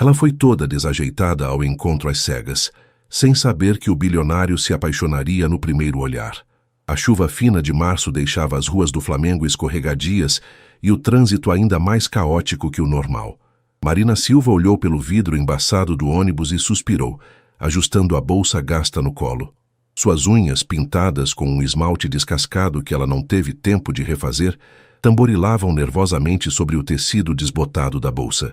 Ela foi toda desajeitada ao encontro às cegas, sem saber que o bilionário se apaixonaria no primeiro olhar. A chuva fina de março deixava as ruas do Flamengo escorregadias e o trânsito ainda mais caótico que o normal. Marina Silva olhou pelo vidro embaçado do ônibus e suspirou, ajustando a bolsa gasta no colo. Suas unhas, pintadas com um esmalte descascado que ela não teve tempo de refazer, tamborilavam nervosamente sobre o tecido desbotado da bolsa.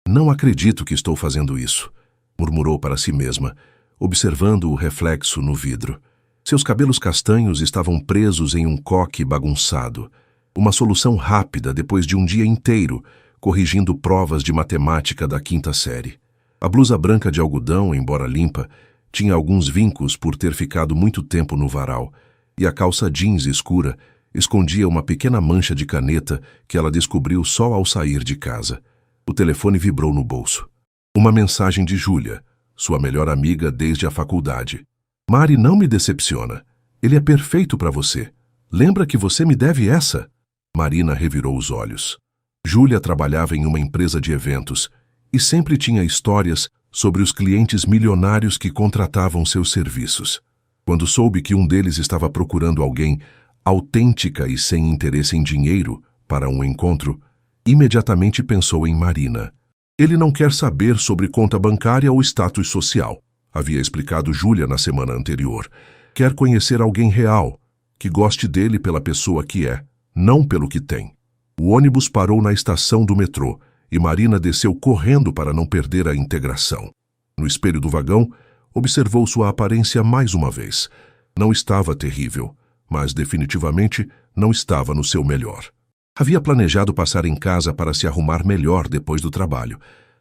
"Não acredito que estou fazendo isso", murmurou para si mesma, observando o reflexo no vidro. Seus cabelos castanhos estavam presos em um coque bagunçado. Uma solução rápida depois de um dia inteiro, corrigindo provas de matemática da 5ª série. A blusa branca de algodão, embora limpa, tinha alguns vincos por ter ficado muito tempo no varal, e a calça jeans escura escondia uma pequena mancha de caneta que ela descobriu só ao sair de casa. O telefone vibrou no bolso. Uma mensagem de Júlia, sua melhor amiga desde a faculdade. "Mari não me decepciona. Ele é perfeito para você. Lembra que você me deve essa?" Marina revirou os olhos. Júlia trabalhava em uma empresa de eventos e sempre tinha histórias sobre os clientes milionários que contratavam seus serviços. Quando soube que um deles estava procurando alguém autêntica e sem interesse em dinheiro para um encontro, imediatamente pensou em Marina. "Ele não quer saber sobre conta bancária ou status social", havia explicado Júlia na semana anterior. "Quer conhecer alguém real, que goste dele pela pessoa que é, não pelo que tem." O ônibus parou na estação do metrô e Marina desceu correndo para não perder a integração. No espelho do vagão, observou sua aparência mais uma vez. Não estava terrível, mas definitivamente não estava no seu melhor. Havia planejado passar em casa para se arrumar melhor depois do trabalho,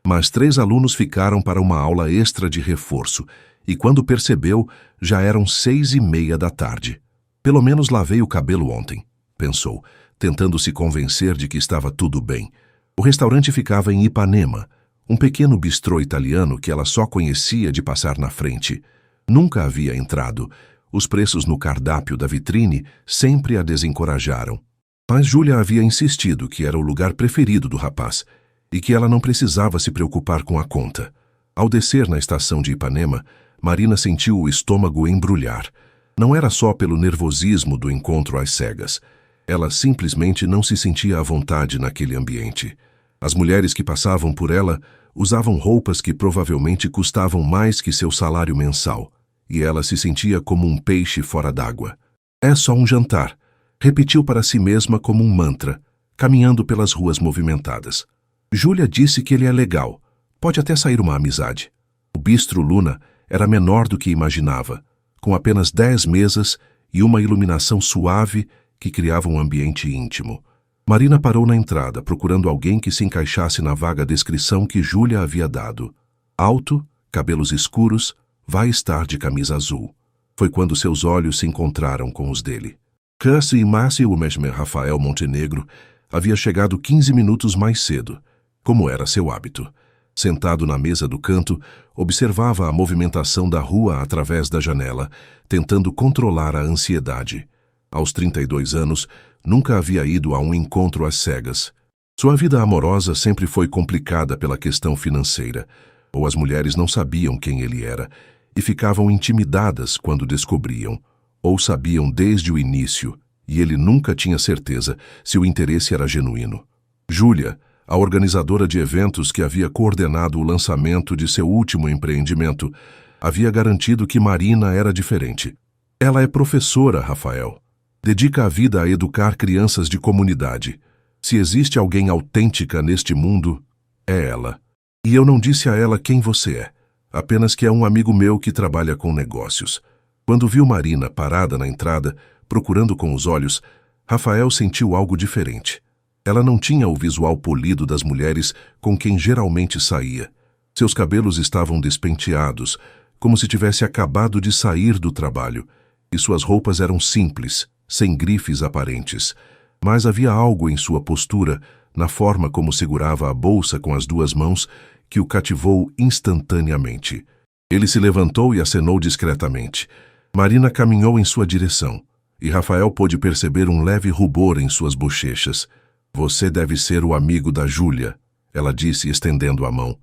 mas 3 alunos ficaram para uma aula extra de reforço, e quando percebeu, já eram 6:30 da tarde. "Pelo menos lavei o cabelo ontem", pensou, tentando se convencer de que estava tudo bem. O restaurante ficava em Ipanema, um pequeno bistrô italiano que ela só conhecia de passar na frente. Nunca havia entrado. Os preços no cardápio da vitrine sempre a desencorajaram. Mas Júlia havia insistido que era o lugar preferido do rapaz e que ela não precisava se preocupar com a conta. Ao descer na estação de Ipanema, Marina sentiu o estômago embrulhar. Não era só pelo nervosismo do encontro às cegas. Ela simplesmente não se sentia à vontade naquele ambiente. As mulheres que passavam por ela usavam roupas que provavelmente custavam mais que seu salário mensal, e ela se sentia como um peixe fora d'água. "É só um jantar", repetiu para si mesma como um mantra, caminhando pelas ruas movimentadas. Júlia disse que ele é legal. Pode até sair uma amizade. O Bistro Luna era menor do que imaginava, com apenas 10 mesas e uma iluminação suave que criava um ambiente íntimo. Marina parou na entrada, procurando alguém que se encaixasse na vaga descrição que Júlia havia dado. Alto, cabelos escuros, vai estar de camisa azul. Foi quando seus olhos se encontraram com os dele. Cassie e Márcio, o mesmo Rafael Montenegro, havia chegado 15 minutos mais cedo, como era seu hábito. Sentado na mesa do canto, observava a movimentação da rua através da janela, tentando controlar a ansiedade. Aos 32 anos, nunca havia ido a um encontro às cegas. Sua vida amorosa sempre foi complicada pela questão financeira, ou as mulheres não sabiam quem ele era e ficavam intimidadas quando descobriam, ou sabiam desde o início, e ele nunca tinha certeza se o interesse era genuíno. Júlia, a organizadora de eventos que havia coordenado o lançamento de seu último empreendimento, havia garantido que Marina era diferente. "Ela é professora, Rafael. Dedica a vida a educar crianças de comunidade. Se existe alguém autêntica neste mundo, é ela. E eu não disse a ela quem você é, apenas que é um amigo meu que trabalha com negócios." Quando viu Marina parada na entrada, procurando com os olhos, Rafael sentiu algo diferente. Ela não tinha o visual polido das mulheres com quem geralmente saía. Seus cabelos estavam despenteados, como se tivesse acabado de sair do trabalho, e suas roupas eram simples, sem grifes aparentes. Mas havia algo em sua postura, na forma como segurava a bolsa com as 2 mãos, que o cativou instantaneamente. Ele se levantou e acenou discretamente. Marina caminhou em sua direção, e Rafael pôde perceber um leve rubor em suas bochechas. "Você deve ser o amigo da Júlia", ela disse, estendendo a mão.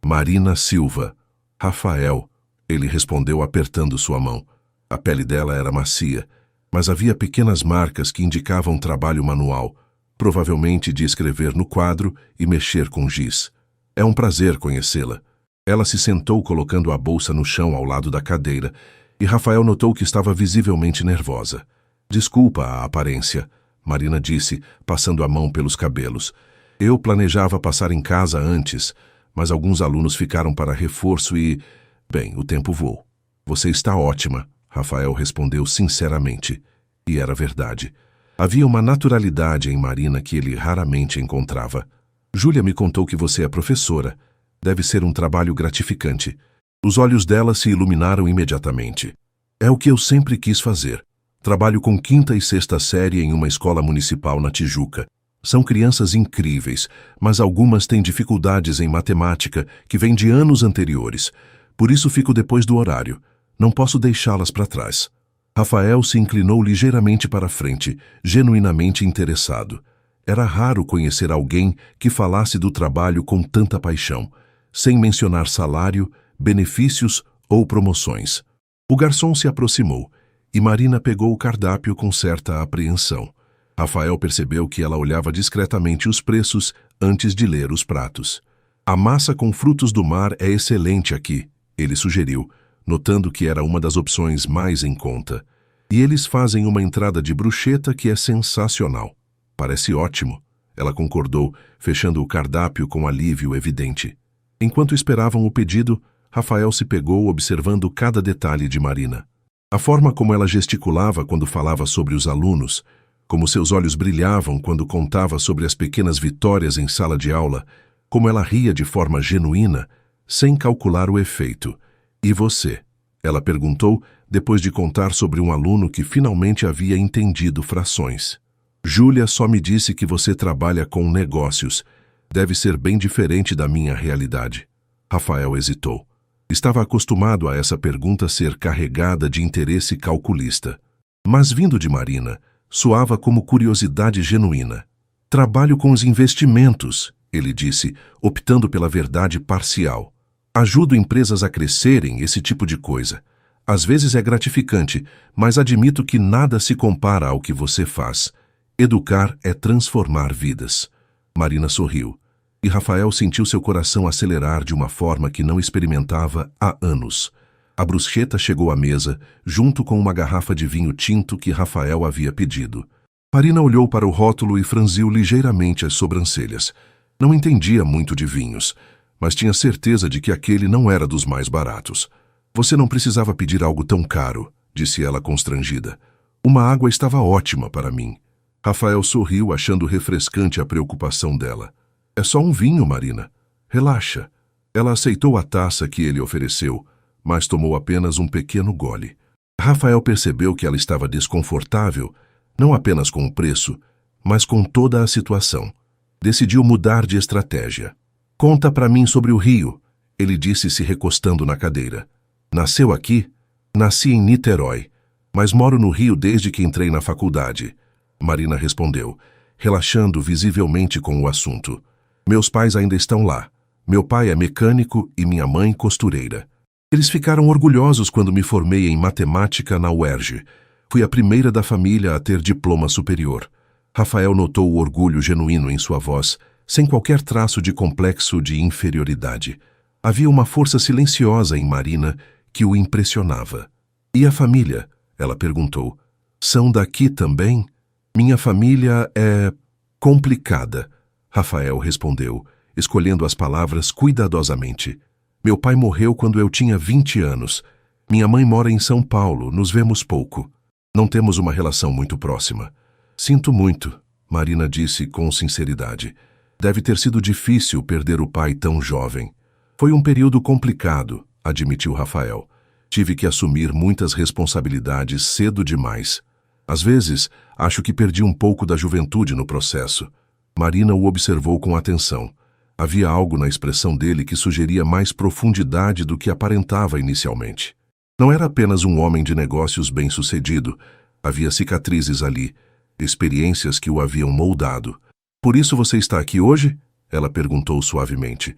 Marina Silva. Rafael, ele respondeu apertando sua mão. A pele dela era macia, mas havia pequenas marcas que indicavam trabalho manual, provavelmente de escrever no quadro e mexer com giz. É um prazer conhecê-la. Ela se sentou colocando a bolsa no chão ao lado da cadeira, e Rafael notou que estava visivelmente nervosa. Desculpa a aparência, Marina disse, passando a mão pelos cabelos. Eu planejava passar em casa antes, mas alguns alunos ficaram para reforço e... Bem, o tempo voou. Você está ótima, Rafael respondeu sinceramente. E era verdade. Havia uma naturalidade em Marina que ele raramente encontrava. Júlia me contou que você é professora. Deve ser um trabalho gratificante. Os olhos dela se iluminaram imediatamente. É o que eu sempre quis fazer. Trabalho com 5ª e 6ª série em uma escola municipal na Tijuca. São crianças incríveis, mas algumas têm dificuldades em matemática que vêm de anos anteriores. Por isso fico depois do horário. Não posso deixá-las para trás. Rafael se inclinou ligeiramente para a frente, genuinamente interessado. Era raro conhecer alguém que falasse do trabalho com tanta paixão, sem mencionar salário, benefícios ou promoções. O garçom se aproximou e Marina pegou o cardápio com certa apreensão. Rafael percebeu que ela olhava discretamente os preços antes de ler os pratos. A massa com frutos do mar é excelente aqui, ele sugeriu, notando que era uma das opções mais em conta. E eles fazem uma entrada de bruschetta que é sensacional. Parece ótimo, ela concordou, fechando o cardápio com alívio evidente. Enquanto esperavam o pedido, Rafael se pegou observando cada detalhe de Marina. A forma como ela gesticulava quando falava sobre os alunos, como seus olhos brilhavam quando contava sobre as pequenas vitórias em sala de aula, como ela ria de forma genuína, sem calcular o efeito. E você? Ela perguntou, depois de contar sobre um aluno que finalmente havia entendido frações. Júlia só me disse que você trabalha com negócios. Deve ser bem diferente da minha realidade. Rafael hesitou. Estava acostumado a essa pergunta ser carregada de interesse calculista. Mas vindo de Marina, soava como curiosidade genuína. Trabalho com os investimentos, ele disse, optando pela verdade parcial. Ajudo empresas a crescerem, esse tipo de coisa. Às vezes é gratificante, mas admito que nada se compara ao que você faz. Educar é transformar vidas. Marina sorriu, e Rafael sentiu seu coração acelerar de uma forma que não experimentava há anos. A bruschetta chegou à mesa, junto com uma garrafa de vinho tinto que Rafael havia pedido. Marina olhou para o rótulo e franziu ligeiramente as sobrancelhas. Não entendia muito de vinhos, mas tinha certeza de que aquele não era dos mais baratos. Você não precisava pedir algo tão caro, disse ela constrangida. Uma água estava ótima para mim. Rafael sorriu, achando refrescante a preocupação dela. É só um vinho, Marina. Relaxa. Ela aceitou a taça que ele ofereceu, mas tomou apenas um pequeno gole. Rafael percebeu que ela estava desconfortável, não apenas com o preço, mas com toda a situação. Decidiu mudar de estratégia. Conta para mim sobre o Rio, ele disse se recostando na cadeira. Nasceu aqui? Nasci em Niterói, mas moro no Rio desde que entrei na faculdade. Marina respondeu, relaxando visivelmente com o assunto. Meus pais ainda estão lá. Meu pai é mecânico e minha mãe costureira. Eles ficaram orgulhosos quando me formei em matemática na UERJ. Fui a primeira da família a ter diploma superior. Rafael notou o orgulho genuíno em sua voz, sem qualquer traço de complexo de inferioridade. Havia uma força silenciosa em Marina que o impressionava. E a família? Ela perguntou. São daqui também? Minha família é... complicada, Rafael respondeu, escolhendo as palavras cuidadosamente. Meu pai morreu quando eu tinha 20 anos. Minha mãe mora em São Paulo, nos vemos pouco. Não temos uma relação muito próxima. Sinto muito, Marina disse com sinceridade. Deve ter sido difícil perder o pai tão jovem. Foi um período complicado, admitiu Rafael. Tive que assumir muitas responsabilidades cedo demais. Às vezes, acho que perdi um pouco da juventude no processo. Marina o observou com atenção. Havia algo na expressão dele que sugeria mais profundidade do que aparentava inicialmente. Não era apenas um homem de negócios bem-sucedido. Havia cicatrizes ali, experiências que o haviam moldado. Por isso você está aqui hoje? Ela perguntou suavemente.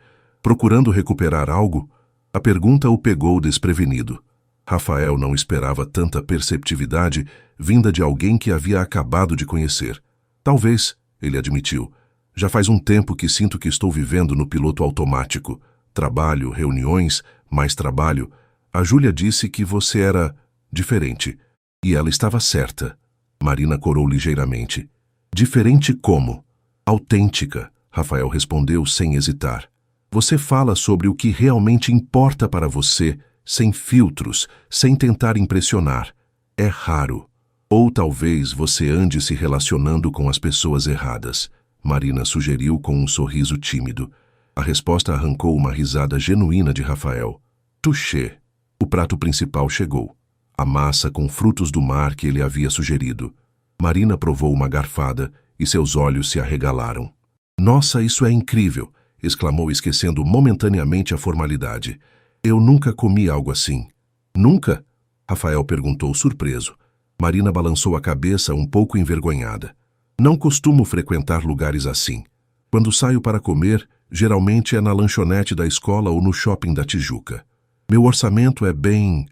Procurando recuperar algo? A pergunta o pegou desprevenido. Rafael não esperava tanta perceptividade vinda de alguém que havia acabado de conhecer. Talvez, ele admitiu. Já faz um tempo que sinto que estou vivendo no piloto automático. Trabalho, reuniões, mais trabalho. A Júlia disse que você era diferente. E ela estava certa. Marina corou ligeiramente. Diferente como? Autêntica, Rafael respondeu sem hesitar. Você fala sobre o que realmente importa para você, sem filtros, sem tentar impressionar. É raro. Ou talvez você ande se relacionando com as pessoas erradas, Marina sugeriu com um sorriso tímido. A resposta arrancou uma risada genuína de Rafael. Touché. O prato principal chegou. A massa com frutos do mar que ele havia sugerido. Marina provou uma garfada e seus olhos se arregalaram. Nossa, isso é incrível! Exclamou, esquecendo momentaneamente a formalidade. Eu nunca comi algo assim. Nunca? Rafael perguntou surpreso. Marina balançou a cabeça um pouco envergonhada. Não costumo frequentar lugares assim. Quando saio para comer, geralmente é na lanchonete da escola ou no shopping da Tijuca. Meu orçamento é bem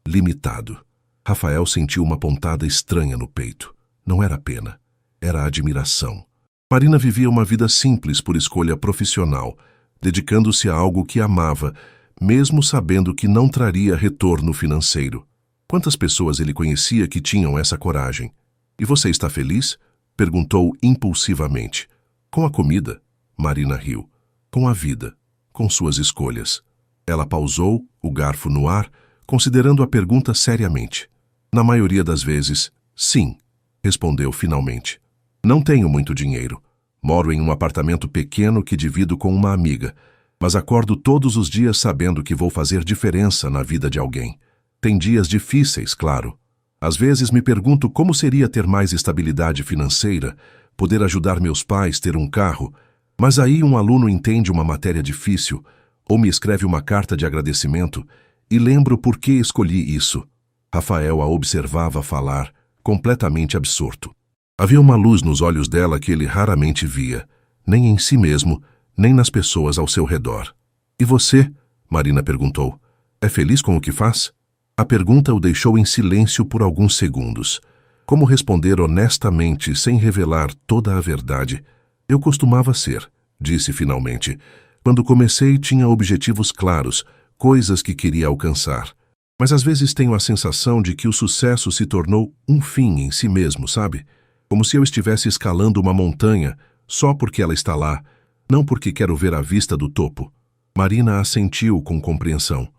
limitado. Rafael sentiu uma pontada estranha no peito. Não era pena, era admiração. Marina vivia uma vida simples por escolha profissional, dedicando-se a algo que amava, mesmo sabendo que não traria retorno financeiro. Quantas pessoas ele conhecia que tinham essa coragem? E você está feliz? Perguntou impulsivamente. Com a comida? Marina riu. Com a vida, com suas escolhas. Ela pausou, o garfo no ar, considerando a pergunta seriamente. Na maioria das vezes, sim, respondeu finalmente. Não tenho muito dinheiro. Moro em um apartamento pequeno que divido com uma amiga, mas acordo todos os dias sabendo que vou fazer diferença na vida de alguém. Tem dias difíceis, claro. Às vezes me pergunto como seria ter mais estabilidade financeira, poder ajudar meus pais, ter um carro, mas aí um aluno entende uma matéria difícil ou me escreve uma carta de agradecimento e lembro por que escolhi isso. Rafael a observava falar, completamente absorto. Havia uma luz nos olhos dela que ele raramente via, nem em si mesmo, nem nas pessoas ao seu redor. E você? Marina perguntou. É feliz com o que faz? A pergunta o deixou em silêncio por alguns segundos. Como responder honestamente, sem revelar toda a verdade? Eu costumava ser, disse finalmente. Quando comecei, tinha objetivos claros, coisas que queria alcançar. Mas às vezes tenho a sensação de que o sucesso se tornou um fim em si mesmo, sabe? Como se eu estivesse escalando uma montanha só porque ela está lá, não porque quero ver a vista do topo. Marina assentiu com compreensão.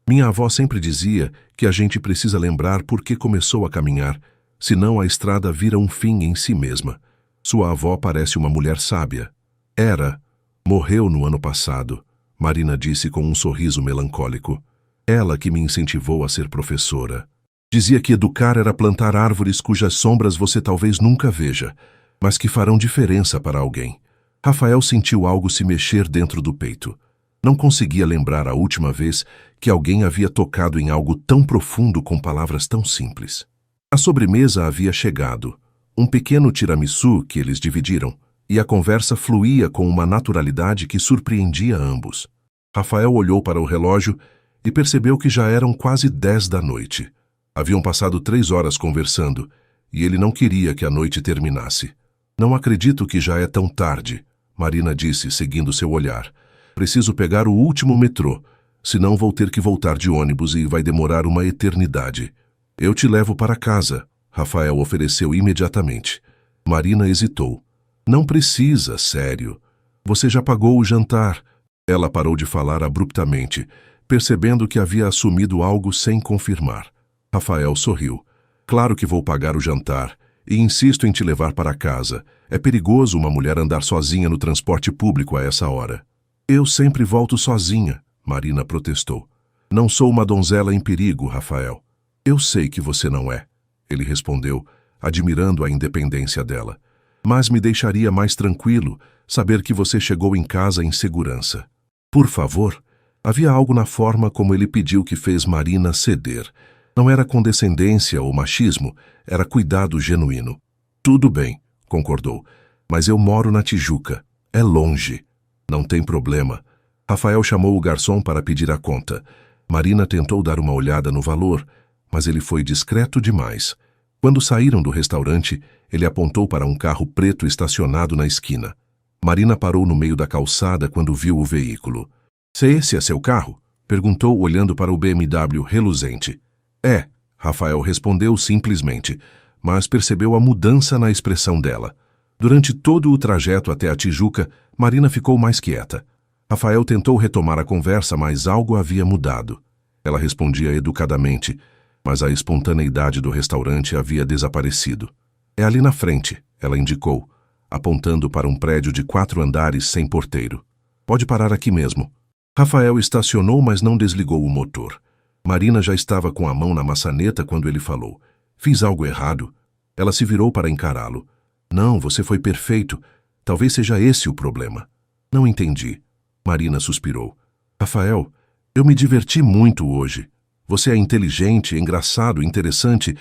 Minha avó sempre dizia que a gente precisa lembrar por que começou a caminhar, senão a estrada vira um fim em si mesma. Sua avó parece uma mulher sábia. Era. Morreu no ano passado, Marina disse com um sorriso melancólico. Ela que me incentivou a ser professora. Dizia que educar era plantar árvores cujas sombras você talvez nunca veja, mas que farão diferença para alguém. Rafael sentiu algo se mexer dentro do peito. Não conseguia lembrar a última vez que alguém havia tocado em algo tão profundo com palavras tão simples. A sobremesa havia chegado, um pequeno tiramisu que eles dividiram, e a conversa fluía com uma naturalidade que surpreendia ambos. Rafael olhou para o relógio e percebeu que já eram quase 10 da noite. Haviam passado 3 horas conversando, e ele não queria que a noite terminasse. Não acredito que já é tão tarde, Marina disse, seguindo seu olhar. Preciso pegar o último metrô, senão vou ter que voltar de ônibus e vai demorar uma eternidade. Eu te levo para casa, Rafael ofereceu imediatamente. Marina hesitou. Não precisa, sério. Você já pagou o jantar. Ela parou de falar abruptamente, percebendo que havia assumido algo sem confirmar. Rafael sorriu. Claro que vou pagar o jantar e insisto em te levar para casa. É perigoso uma mulher andar sozinha no transporte público a essa hora. Eu sempre volto sozinha, Marina protestou. Não sou uma donzela em perigo, Rafael. Eu sei que você não é, ele respondeu, admirando a independência dela. Mas me deixaria mais tranquilo saber que você chegou em casa em segurança. Por favor. Havia algo na forma como ele pediu que fez Marina ceder. Não era condescendência ou machismo, era cuidado genuíno. Tudo bem, concordou, mas eu moro na Tijuca. É longe. Não tem problema. Rafael chamou o garçom para pedir a conta. Marina tentou dar uma olhada no valor, mas ele foi discreto demais. Quando saíram do restaurante, ele apontou para um carro preto estacionado na esquina. Marina parou no meio da calçada quando viu o veículo. "Se esse é seu carro?" perguntou, olhando para o BMW reluzente. "É", Rafael respondeu simplesmente, mas percebeu a mudança na expressão dela. Durante todo o trajeto até a Tijuca, Marina ficou mais quieta. Rafael tentou retomar a conversa, mas algo havia mudado. Ela respondia educadamente, mas a espontaneidade do restaurante havia desaparecido. "É ali na frente", ela indicou, apontando para um prédio de 4 andares sem porteiro. "Pode parar aqui mesmo." Rafael estacionou, mas não desligou o motor. Marina já estava com a mão na maçaneta quando ele falou. "Fiz algo errado?" Ela se virou para encará-lo. "Não, você foi perfeito. Talvez seja esse o problema." "Não entendi." Marina suspirou. "Rafael, eu me diverti muito hoje. Você é inteligente, engraçado, interessante,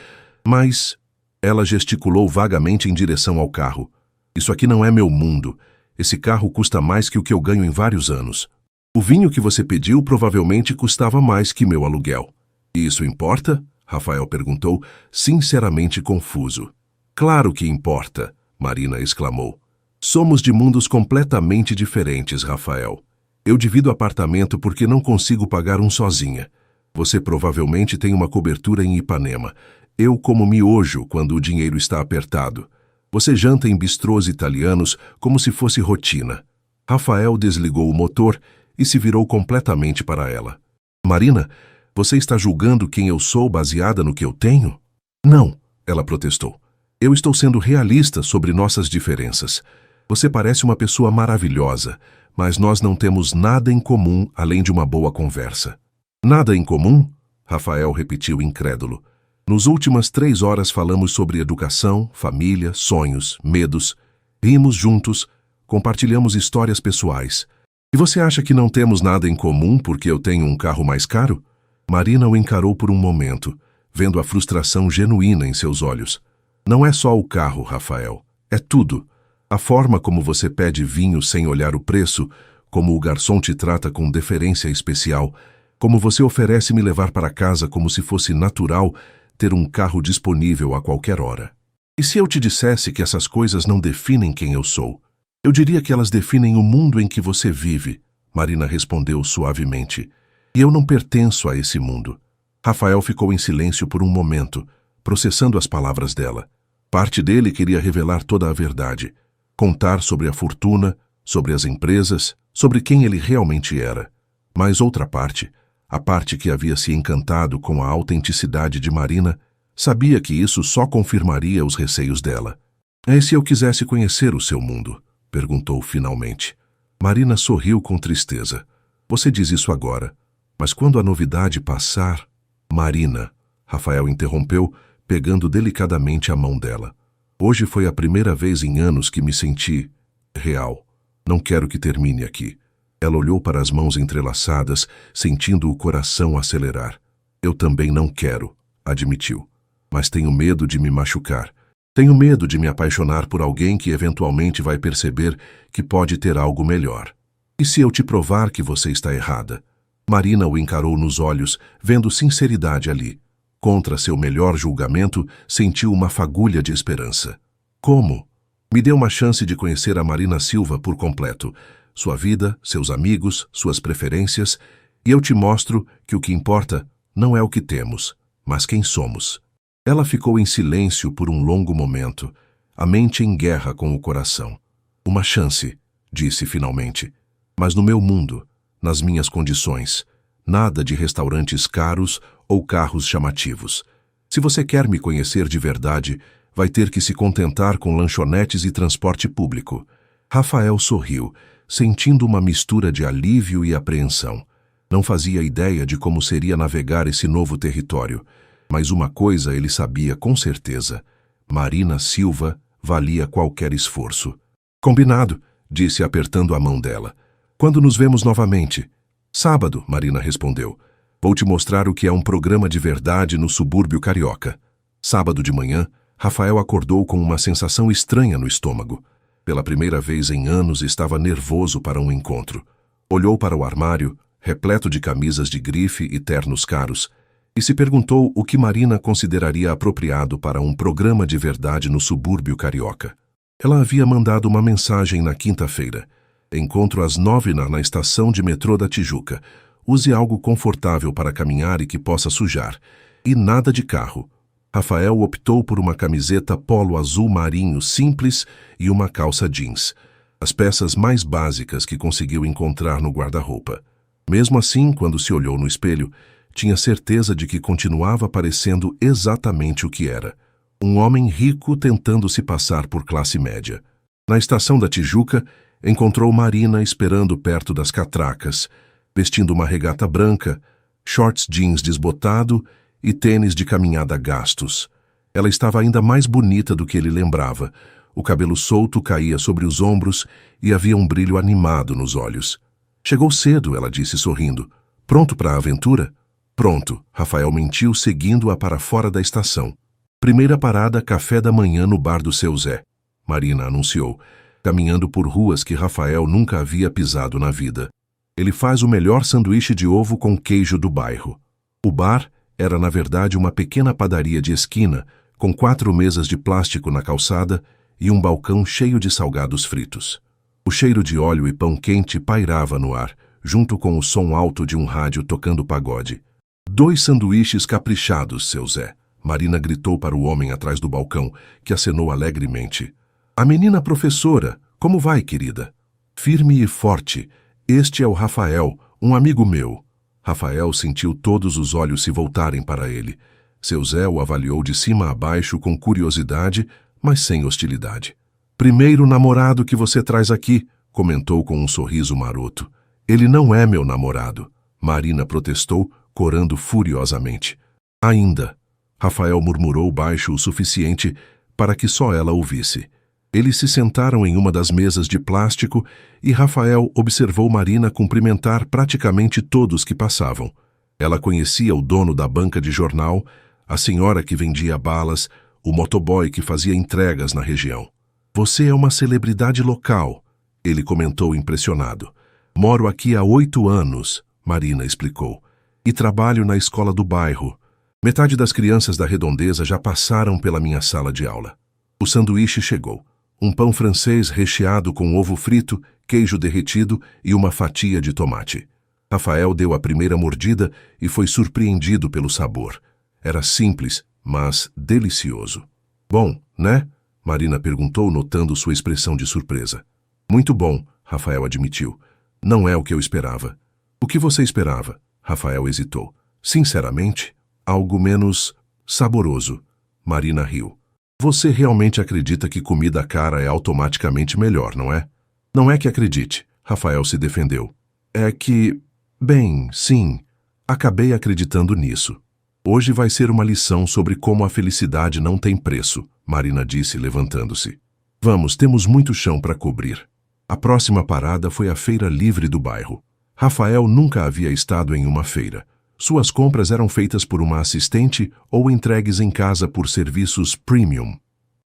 mas..." Ela gesticulou vagamente em direção ao carro. "Isso aqui não é meu mundo. Esse carro custa mais que o que eu ganho em vários anos. O vinho que você pediu provavelmente custava mais que meu aluguel." "E isso importa?" Rafael perguntou, sinceramente confuso. "Claro que importa", Marina exclamou. "Somos de mundos completamente diferentes, Rafael. Eu divido apartamento porque não consigo pagar um sozinha. Você provavelmente tem uma cobertura em Ipanema. Eu como miojo quando o dinheiro está apertado. Você janta em bistrôs italianos como se fosse rotina." Rafael desligou o motor e se virou completamente para ela. "Marina, você está julgando quem eu sou baseada no que eu tenho?" "Não", ela protestou. "Eu estou sendo realista sobre nossas diferenças. Você parece uma pessoa maravilhosa, mas nós não temos nada em comum além de uma boa conversa." "Nada em comum?" Rafael repetiu incrédulo. "Nos últimas 3 horas falamos sobre educação, família, sonhos, medos. Rimos juntos, compartilhamos histórias pessoais. E você acha que não temos nada em comum porque eu tenho um carro mais caro?" Marina o encarou por um momento, vendo a frustração genuína em seus olhos. "Não é só o carro, Rafael. É tudo. A forma como você pede vinho sem olhar o preço, como o garçom te trata com deferência especial, como você oferece me levar para casa como se fosse natural ter um carro disponível a qualquer hora. E se eu te dissesse que essas coisas não definem quem eu sou? Eu diria que elas definem o mundo em que você vive", Marina respondeu suavemente. "E eu não pertenço a esse mundo." Rafael ficou em silêncio por um momento, processando as palavras dela. Parte dele queria revelar toda a verdade, contar sobre a fortuna, sobre as empresas, sobre quem ele realmente era. Mas outra parte, a parte que havia se encantado com a autenticidade de Marina, sabia que isso só confirmaria os receios dela. "E se eu quisesse conhecer o seu mundo?" perguntou finalmente. Marina sorriu com tristeza. "Você diz isso agora, mas quando a novidade passar..." "Marina", Rafael interrompeu, pegando delicadamente a mão dela. "Hoje foi a primeira vez em anos que me senti real. Não quero que termine aqui." Ela olhou para as mãos entrelaçadas, sentindo o coração acelerar. "Eu também não quero", admitiu. "Mas tenho medo de me machucar. Tenho medo de me apaixonar por alguém que eventualmente vai perceber que pode ter algo melhor. E se eu te provar que você está errada?" Marina o encarou nos olhos, vendo sinceridade ali. Contra seu melhor julgamento, sentiu uma fagulha de esperança. "Como?" "Me dê uma chance de conhecer a Marina Silva por completo. Sua vida, seus amigos, suas preferências, e eu te mostro que o que importa não é o que temos, mas quem somos." Ela ficou em silêncio por um longo momento, a mente em guerra com o coração. "Uma chance", disse finalmente. "Mas no meu mundo, nas minhas condições, nada de restaurantes caros ou carros chamativos. Se você quer me conhecer de verdade, vai ter que se contentar com lanchonetes e transporte público." Rafael sorriu, sentindo uma mistura de alívio e apreensão. Não fazia ideia de como seria navegar esse novo território, mas uma coisa ele sabia com certeza: Marina Silva valia qualquer esforço. "Combinado", disse apertando a mão dela. "Quando nos vemos novamente?" "Sábado", Marina respondeu. "Vou te mostrar o que é um programa de verdade no subúrbio carioca." Sábado de manhã, Rafael acordou com uma sensação estranha no estômago. Pela primeira vez em anos estava nervoso para um encontro. Olhou para o armário, repleto de camisas de grife e ternos caros, e se perguntou o que Marina consideraria apropriado para um programa de verdade no subúrbio carioca. Ela havia mandado uma mensagem na quinta-feira. Encontro às 9 na estação de metrô da Tijuca. Use algo confortável para caminhar e que possa sujar. E nada de carro. Rafael optou por uma camiseta polo azul marinho simples e uma calça jeans. As peças mais básicas que conseguiu encontrar no guarda-roupa. Mesmo assim, quando se olhou no espelho, tinha certeza de que continuava parecendo exatamente o que era. Um homem rico tentando se passar por classe média. Na estação da Tijuca, encontrou Marina esperando perto das catracas, vestindo uma regata branca, shorts jeans desbotado e tênis de caminhada gastos. Ela estava ainda mais bonita do que ele lembrava. O cabelo solto caía sobre os ombros e havia um brilho animado nos olhos. Chegou cedo, ela disse sorrindo. Pronto para a aventura? Pronto, Rafael mentiu, seguindo-a para fora da estação. Primeira parada, café da manhã no bar do seu Zé, Marina anunciou, caminhando por ruas que Rafael nunca havia pisado na vida. Ele faz o melhor sanduíche de ovo com queijo do bairro. O bar era, na verdade, uma pequena padaria de esquina, com 4 mesas de plástico na calçada e um balcão cheio de salgados fritos. O cheiro de óleo e pão quente pairava no ar, junto com o som alto de um rádio tocando pagode. 2 sanduíches caprichados, seu Zé, Marina gritou para o homem atrás do balcão, que acenou alegremente. A menina professora, como vai, querida? Firme e forte. Este é o Rafael, um amigo meu. Rafael sentiu todos os olhos se voltarem para ele. Seu Zé o avaliou de cima a baixo com curiosidade, mas sem hostilidade. Primeiro namorado que você traz aqui, comentou com um sorriso maroto. Ele não é meu namorado, Marina protestou, corando furiosamente. Ainda. Rafael murmurou baixo o suficiente para que só ela ouvisse. Eles se sentaram em uma das mesas de plástico e Rafael observou Marina cumprimentar praticamente todos que passavam. Ela conhecia o dono da banca de jornal, a senhora que vendia balas, o motoboy que fazia entregas na região. Você é uma celebridade local, ele comentou impressionado. Moro aqui há 8 anos, Marina explicou, e trabalho na escola do bairro. Metade das crianças da redondeza já passaram pela minha sala de aula. O sanduíche chegou. Um pão francês recheado com ovo frito, queijo derretido e uma fatia de tomate. Rafael deu a primeira mordida e foi surpreendido pelo sabor. Era simples, mas delicioso. Bom, né? Marina perguntou, notando sua expressão de surpresa. Muito bom, Rafael admitiu. Não é o que eu esperava. O que você esperava? Rafael hesitou. Sinceramente, algo menos saboroso. Marina riu. Você realmente acredita que comida cara é automaticamente melhor, não é? Não é que acredite, Rafael se defendeu. É que, bem, sim, acabei acreditando nisso. Hoje vai ser uma lição sobre como a felicidade não tem preço, Marina disse, levantando-se. Vamos, temos muito chão para cobrir. A próxima parada foi a feira livre do bairro. Rafael nunca havia estado em uma feira. Suas compras eram feitas por uma assistente ou entregues em casa por serviços premium.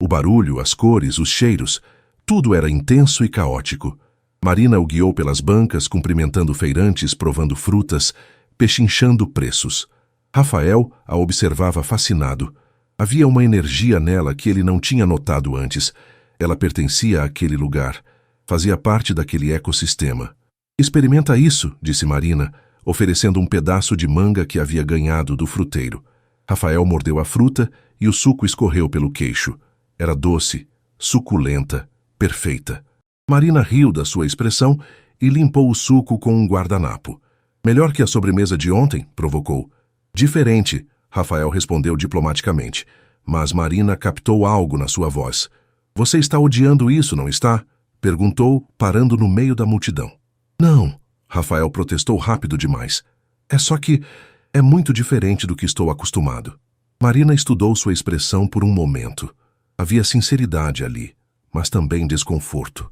O barulho, as cores, os cheiros, tudo era intenso e caótico. Marina o guiou pelas bancas, cumprimentando feirantes, provando frutas, pechinchando preços. Rafael a observava fascinado. Havia uma energia nela que ele não tinha notado antes. Ela pertencia àquele lugar. Fazia parte daquele ecossistema. Experimenta isso, disse Marina, oferecendo um pedaço de manga que havia ganhado do fruteiro. Rafael mordeu a fruta e o suco escorreu pelo queixo. Era doce, suculenta, perfeita. Marina riu da sua expressão e limpou o suco com um guardanapo. Melhor que a sobremesa de ontem? Provocou. Diferente, Rafael respondeu diplomaticamente. Mas Marina captou algo na sua voz. Você está odiando isso, não está? Perguntou, parando no meio da multidão. Não. Rafael protestou rápido demais. É só que é muito diferente do que estou acostumado. Marina estudou sua expressão por um momento. Havia sinceridade ali, mas também desconforto.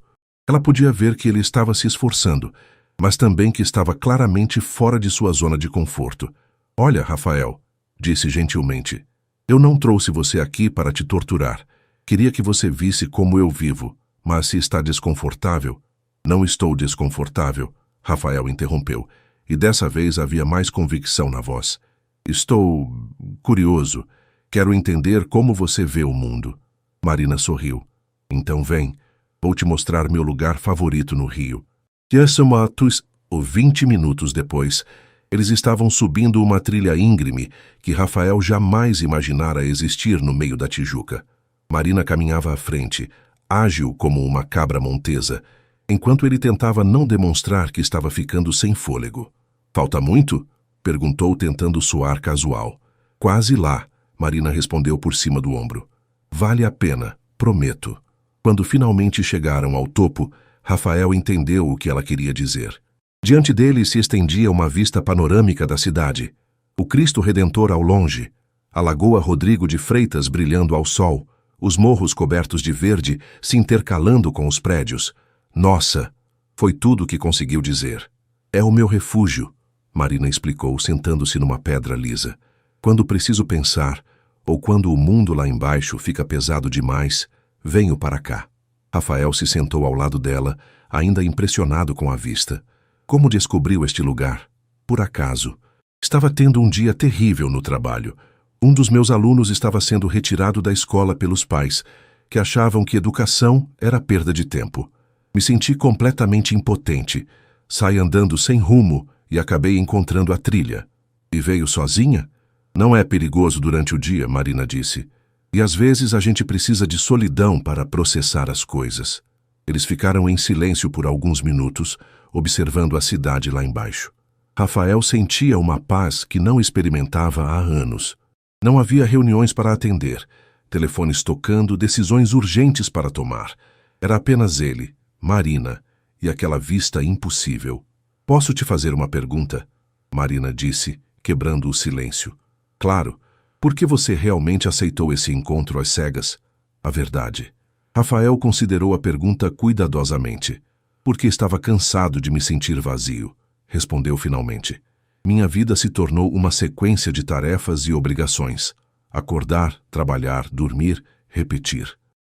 Ela podia ver que ele estava se esforçando, mas também que estava claramente fora de sua zona de conforto. Olha, Rafael, disse gentilmente, eu não trouxe você aqui para te torturar. Queria que você visse como eu vivo, mas se está desconfortável... Não estou desconfortável. Rafael interrompeu, e dessa vez havia mais convicção na voz. Estou curioso. Quero entender como você vê o mundo. Marina sorriu. Então vem, vou te mostrar meu lugar favorito no Rio. 20 minutos depois, eles estavam subindo uma trilha íngreme que Rafael jamais imaginara existir no meio da Tijuca. Marina caminhava à frente, ágil como uma cabra montesa, enquanto ele tentava não demonstrar que estava ficando sem fôlego. Falta muito? Perguntou, tentando soar casual. Quase lá, Marina respondeu por cima do ombro. Vale a pena, prometo. Quando finalmente chegaram ao topo, Rafael entendeu o que ela queria dizer. Diante dele se estendia uma vista panorâmica da cidade. O Cristo Redentor ao longe, a Lagoa Rodrigo de Freitas brilhando ao sol, os morros cobertos de verde se intercalando com os prédios. Nossa, foi tudo o que conseguiu dizer. É o meu refúgio, Marina explicou, sentando-se numa pedra lisa. Quando preciso pensar, ou quando o mundo lá embaixo fica pesado demais, venho para cá. Rafael se sentou ao lado dela, ainda impressionado com a vista. Como descobriu este lugar? Por acaso. Estava tendo um dia terrível no trabalho. Um dos meus alunos estava sendo retirado da escola pelos pais, que achavam que educação era perda de tempo. Me senti completamente impotente. Saí andando sem rumo e acabei encontrando a trilha. E veio sozinha? Não é perigoso durante o dia, Marina disse. E às vezes a gente precisa de solidão para processar as coisas. Eles ficaram em silêncio por alguns minutos, observando a cidade lá embaixo. Rafael sentia uma paz que não experimentava há anos. Não havia reuniões para atender, telefones tocando, decisões urgentes para tomar. Era apenas ele, Marina, e aquela vista impossível. Posso te fazer uma pergunta? Marina disse, quebrando o silêncio. Claro. Por que você realmente aceitou esse encontro às cegas? A verdade. Rafael considerou a pergunta cuidadosamente. Porque estava cansado de me sentir vazio, respondeu finalmente. Minha vida se tornou uma sequência de tarefas e obrigações. Acordar, trabalhar, dormir, repetir.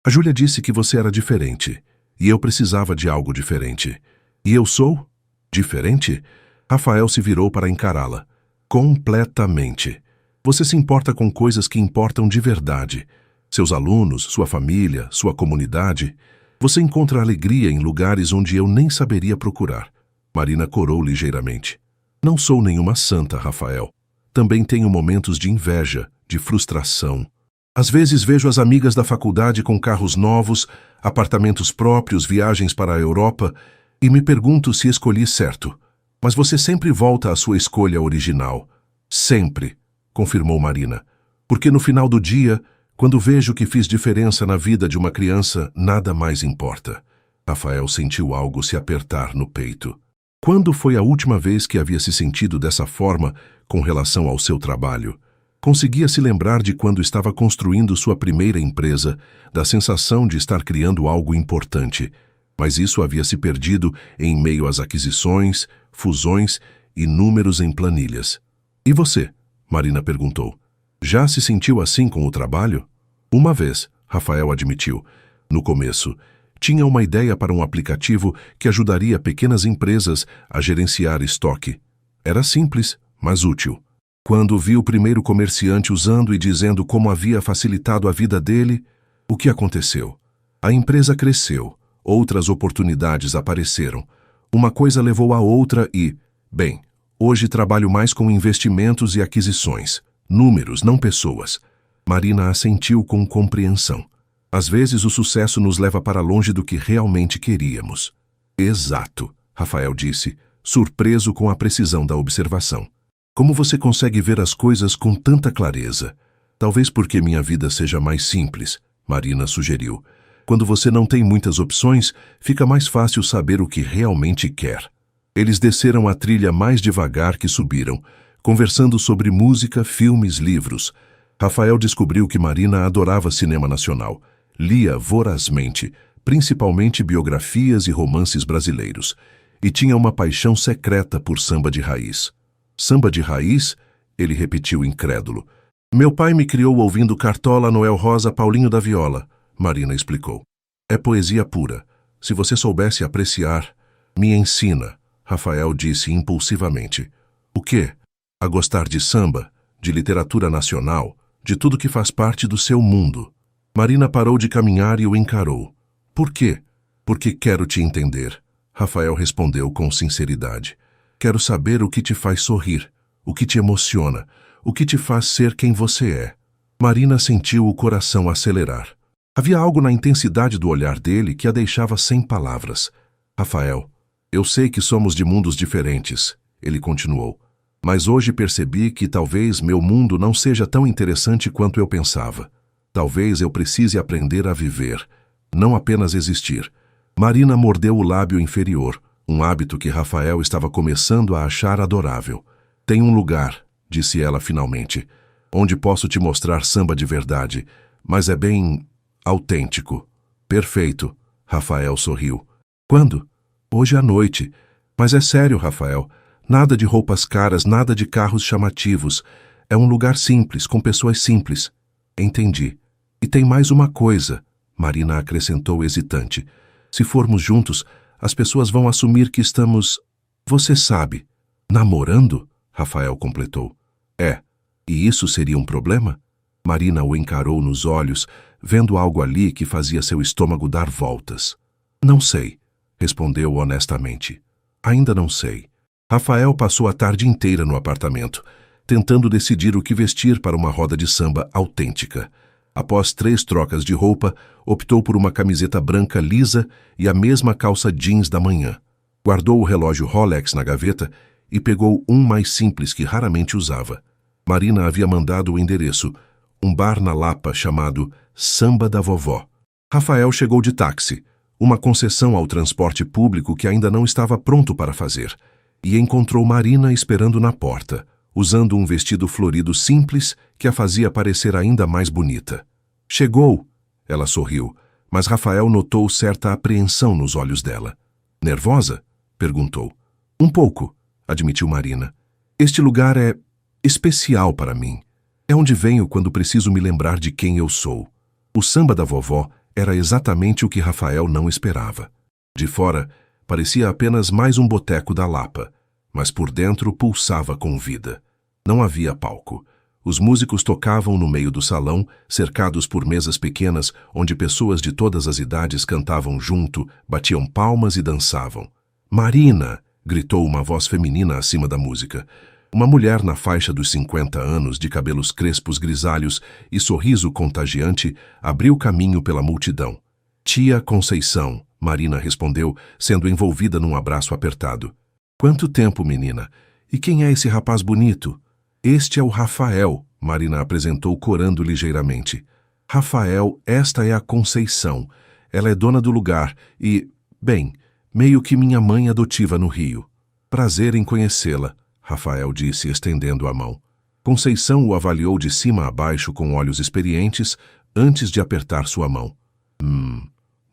A Júlia disse que você era diferente, e eu precisava de algo diferente. E eu sou? Diferente? Rafael se virou para encará-la. Completamente. Você se importa com coisas que importam de verdade. Seus alunos, sua família, sua comunidade. Você encontra alegria em lugares onde eu nem saberia procurar. Marina corou ligeiramente. Não sou nenhuma santa, Rafael. Também tenho momentos de inveja, de frustração. Às vezes vejo as amigas da faculdade com carros novos, apartamentos próprios, viagens para a Europa, e me pergunto se escolhi certo. Mas você sempre volta à sua escolha original. Sempre, confirmou Marina. Porque no final do dia, quando vejo que fiz diferença na vida de uma criança, nada mais importa. Rafael sentiu algo se apertar no peito. Quando foi a última vez que havia se sentido dessa forma com relação ao seu trabalho? Conseguia se lembrar de quando estava construindo sua primeira empresa, da sensação de estar criando algo importante, mas isso havia se perdido em meio às aquisições, fusões e números em planilhas. E você? Marina perguntou. Já se sentiu assim com o trabalho? Uma vez, Rafael admitiu. No começo, tinha uma ideia para um aplicativo que ajudaria pequenas empresas a gerenciar estoque. Era simples, mas útil. Quando vi o primeiro comerciante usando e dizendo como havia facilitado a vida dele, o que aconteceu? A empresa cresceu, outras oportunidades apareceram. Uma coisa levou a outra e, bem, hoje trabalho mais com investimentos e aquisições. Números, não pessoas. Marina assentiu com compreensão. Às vezes o sucesso nos leva para longe do que realmente queríamos. Exato, Rafael disse, surpreso com a precisão da observação. Como você consegue ver as coisas com tanta clareza? Talvez porque minha vida seja mais simples, Marina sugeriu. Quando você não tem muitas opções, fica mais fácil saber o que realmente quer. Eles desceram a trilha mais devagar que subiram, conversando sobre música, filmes, livros. Rafael descobriu que Marina adorava cinema nacional. Lia vorazmente, principalmente biografias e romances brasileiros, e tinha uma paixão secreta por samba de raiz. Samba de raiz? Ele repetiu incrédulo. Meu pai me criou ouvindo Cartola, Noel Rosa, Paulinho da Viola, Marina explicou. É poesia pura. Se você soubesse apreciar, me ensina, Rafael disse impulsivamente. O quê? A gostar de samba, de literatura nacional, de tudo que faz parte do seu mundo. Marina parou de caminhar e o encarou. Por quê? Porque quero te entender. Rafael respondeu com sinceridade. Quero saber o que te faz sorrir, o que te emociona, o que te faz ser quem você é. Marina sentiu o coração acelerar. Havia algo na intensidade do olhar dele que a deixava sem palavras. Rafael, eu sei que somos de mundos diferentes, ele continuou. Mas hoje percebi que talvez meu mundo não seja tão interessante quanto eu pensava. Talvez eu precise aprender a viver, não apenas existir. Marina mordeu o lábio inferior, um hábito que Rafael estava começando a achar adorável. Tem um lugar, disse ela finalmente, onde posso te mostrar samba de verdade, mas é bem autêntico. Perfeito, Rafael sorriu. Quando? Hoje à noite. Mas é sério, Rafael. Nada de roupas caras, nada de carros chamativos. É um lugar simples, com pessoas simples. Entendi. E tem mais uma coisa, Marina acrescentou hesitante. Se formos juntos, as pessoas vão assumir que estamos... Você sabe. Namorando? Rafael completou. É. E isso seria um problema? Marina o encarou nos olhos, vendo algo ali que fazia seu estômago dar voltas. Não sei, respondeu honestamente. Ainda não sei. Rafael passou a tarde inteira no apartamento, tentando decidir o que vestir para uma roda de samba autêntica. Após 3 trocas de roupa, optou por uma camiseta branca lisa e a mesma calça jeans da manhã. Guardou o relógio Rolex na gaveta e pegou um mais simples que raramente usava. Marina havia mandado o endereço, um bar na Lapa chamado Samba da Vovó. Rafael chegou de táxi, uma concessão ao transporte público que ainda não estava pronto para fazer, e encontrou Marina esperando na porta, usando um vestido florido simples que a fazia parecer ainda mais bonita. Chegou! Ela sorriu, mas Rafael notou certa apreensão nos olhos dela. Nervosa? Perguntou. Um pouco, admitiu Marina. Este lugar é especial para mim. É onde venho quando preciso me lembrar de quem eu sou. O samba da vovó era exatamente o que Rafael não esperava. De fora, parecia apenas mais um boteco da Lapa, mas por dentro pulsava com vida. Não havia palco. Os músicos tocavam no meio do salão, cercados por mesas pequenas, onde pessoas de todas as idades cantavam junto, batiam palmas e dançavam. Marina! Gritou uma voz feminina acima da música. Uma mulher na faixa dos 50 anos, de cabelos crespos grisalhos e sorriso contagiante, abriu caminho pela multidão. Tia Conceição, Marina respondeu, sendo envolvida num abraço apertado. Quanto tempo, menina? E quem é esse rapaz bonito? Este é o Rafael, Marina apresentou corando ligeiramente. Rafael, esta é a Conceição. Ela é dona do lugar e, bem, meio que minha mãe adotiva no Rio. Prazer em conhecê-la, Rafael disse, estendendo a mão. Conceição o avaliou de cima a baixo com olhos experientes antes de apertar sua mão.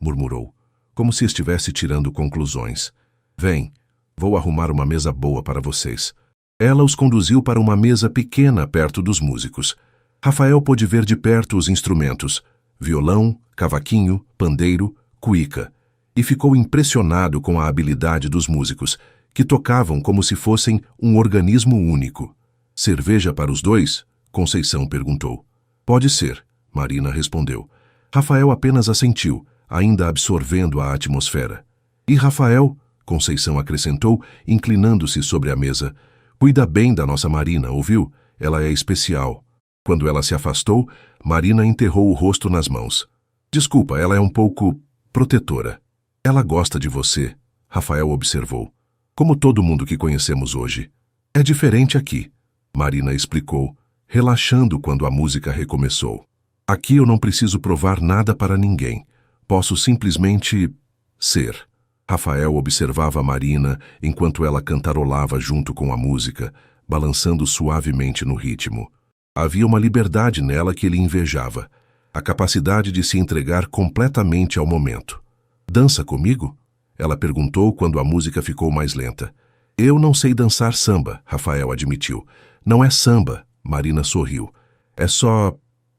Murmurou, como se estivesse tirando conclusões. Vem, vou arrumar uma mesa boa para vocês. Ela os conduziu para uma mesa pequena perto dos músicos. Rafael pôde ver de perto os instrumentos, violão, cavaquinho, pandeiro, cuíca, e ficou impressionado com a habilidade dos músicos, que tocavam como se fossem um organismo único. Cerveja para os dois? Conceição perguntou. Pode ser, Marina respondeu. Rafael apenas assentiu, ainda absorvendo a atmosfera. E Rafael, Conceição acrescentou, inclinando-se sobre a mesa, cuida bem da nossa Marina, ouviu? Ela é especial. Quando ela se afastou, Marina enterrou o rosto nas mãos. Desculpa, ela é um pouco protetora. Ela gosta de você, Rafael observou. Como todo mundo que conhecemos hoje. É diferente aqui, Marina explicou, relaxando quando a música recomeçou. Aqui eu não preciso provar nada para ninguém. Posso simplesmente ser. Rafael observava Marina enquanto ela cantarolava junto com a música, balançando suavemente no ritmo. Havia uma liberdade nela que ele invejava, a capacidade de se entregar completamente ao momento. Dança comigo? Ela perguntou quando a música ficou mais lenta. Eu não sei dançar samba, Rafael admitiu. Não é samba, Marina sorriu. É só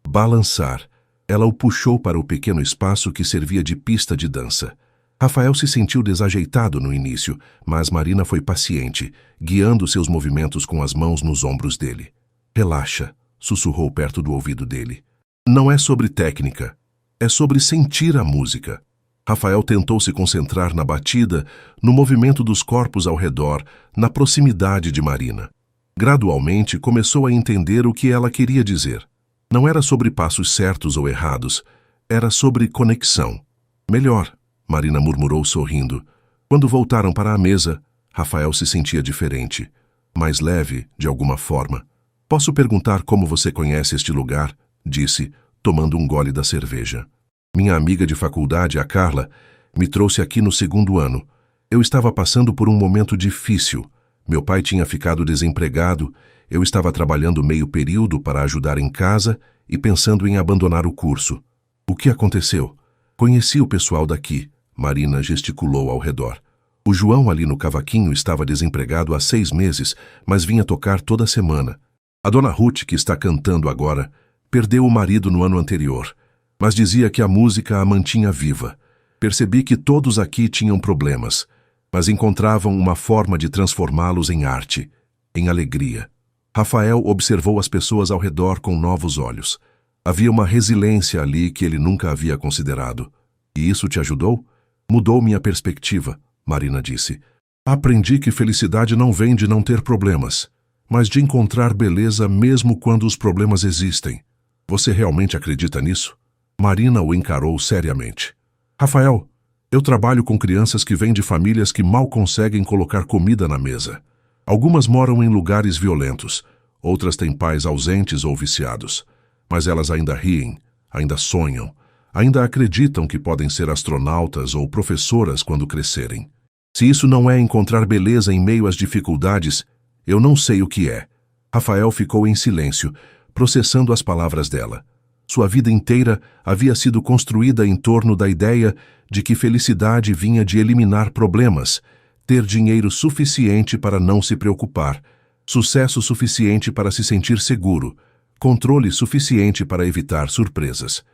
balançar. Ela o puxou para o pequeno espaço que servia de pista de dança. Rafael se sentiu desajeitado no início, mas Marina foi paciente, guiando seus movimentos com as mãos nos ombros dele. Relaxa, sussurrou perto do ouvido dele. Não é sobre técnica, é sobre sentir a música. Rafael tentou se concentrar na batida, no movimento dos corpos ao redor, na proximidade de Marina. Gradualmente começou a entender o que ela queria dizer. Não era sobre passos certos ou errados, era sobre conexão. Melhor, Marina murmurou sorrindo. Quando voltaram para a mesa, Rafael se sentia diferente, mais leve, de alguma forma. Posso perguntar como você conhece este lugar? Disse, tomando um gole da cerveja. Minha amiga de faculdade, a Carla, me trouxe aqui no segundo ano. Eu estava passando por um momento difícil. Meu pai tinha ficado desempregado, eu estava trabalhando meio período para ajudar em casa e pensando em abandonar o curso. O que aconteceu? Conheci o pessoal daqui, Marina gesticulou ao redor. O João ali no cavaquinho estava desempregado há 6 meses, mas vinha tocar toda semana. A dona Ruth, que está cantando agora, perdeu o marido no ano anterior, mas dizia que a música a mantinha viva. Percebi que todos aqui tinham problemas, mas encontravam uma forma de transformá-los em arte, em alegria. Rafael observou as pessoas ao redor com novos olhos. Havia uma resiliência ali que ele nunca havia considerado. E isso te ajudou? Mudou minha perspectiva, Marina disse. Aprendi que felicidade não vem de não ter problemas, mas de encontrar beleza mesmo quando os problemas existem. Você realmente acredita nisso? Marina o encarou seriamente. Rafael, eu trabalho com crianças que vêm de famílias que mal conseguem colocar comida na mesa. Algumas moram em lugares violentos, outras têm pais ausentes ou viciados. Mas elas ainda riem, ainda sonham, ainda acreditam que podem ser astronautas ou professoras quando crescerem. Se isso não é encontrar beleza em meio às dificuldades, eu não sei o que é. Rafael ficou em silêncio, processando as palavras dela. Sua vida inteira havia sido construída em torno da ideia de que felicidade vinha de eliminar problemas, ter dinheiro suficiente para não se preocupar, sucesso suficiente para se sentir seguro, controle suficiente para evitar surpresas.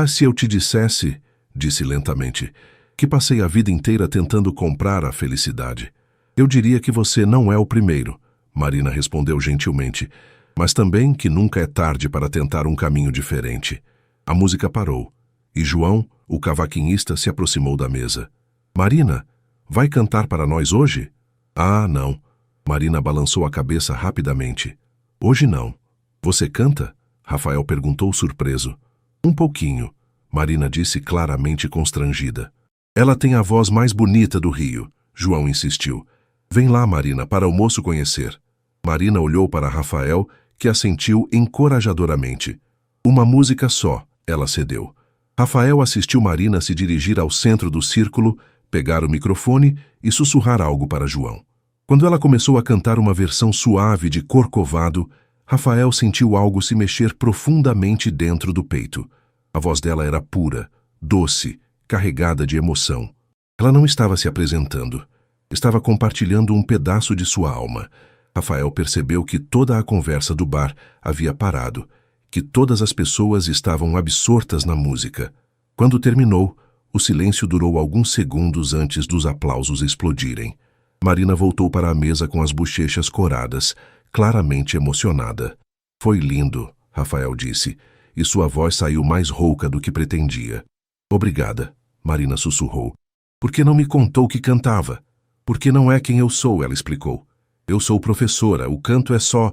Se eu te dissesse, disse lentamente, que passei a vida inteira tentando comprar a felicidade, eu diria que você não é o primeiro, Marina respondeu gentilmente, mas também que nunca é tarde para tentar um caminho diferente. A música parou, e João, o cavaquinista, se aproximou da mesa. Marina, vai cantar para nós hoje? Ah, não. Marina balançou a cabeça rapidamente. Hoje não. Você canta? Rafael perguntou surpreso. Um pouquinho, Marina disse claramente constrangida. Ela tem a voz mais bonita do Rio, João insistiu. Vem lá, Marina, para o moço conhecer. Marina olhou para Rafael, que assentiu encorajadoramente. Uma música só, ela cedeu. Rafael assistiu Marina se dirigir ao centro do círculo, pegar o microfone e sussurrar algo para João. Quando ela começou a cantar uma versão suave de Corcovado, Rafael sentiu algo se mexer profundamente dentro do peito. A voz dela era pura, doce, carregada de emoção. Ela não estava se apresentando. Estava compartilhando um pedaço de sua alma. Rafael percebeu que toda a conversa do bar havia parado, que todas as pessoas estavam absortas na música. Quando terminou, o silêncio durou alguns segundos antes dos aplausos explodirem. Marina voltou para a mesa com as bochechas coradas, claramente emocionada. Foi lindo, Rafael disse, e sua voz saiu mais rouca do que pretendia. Obrigada, Marina sussurrou. Por que não me contou que cantava? Porque não é quem eu sou, ela explicou. Eu sou professora, o canto é só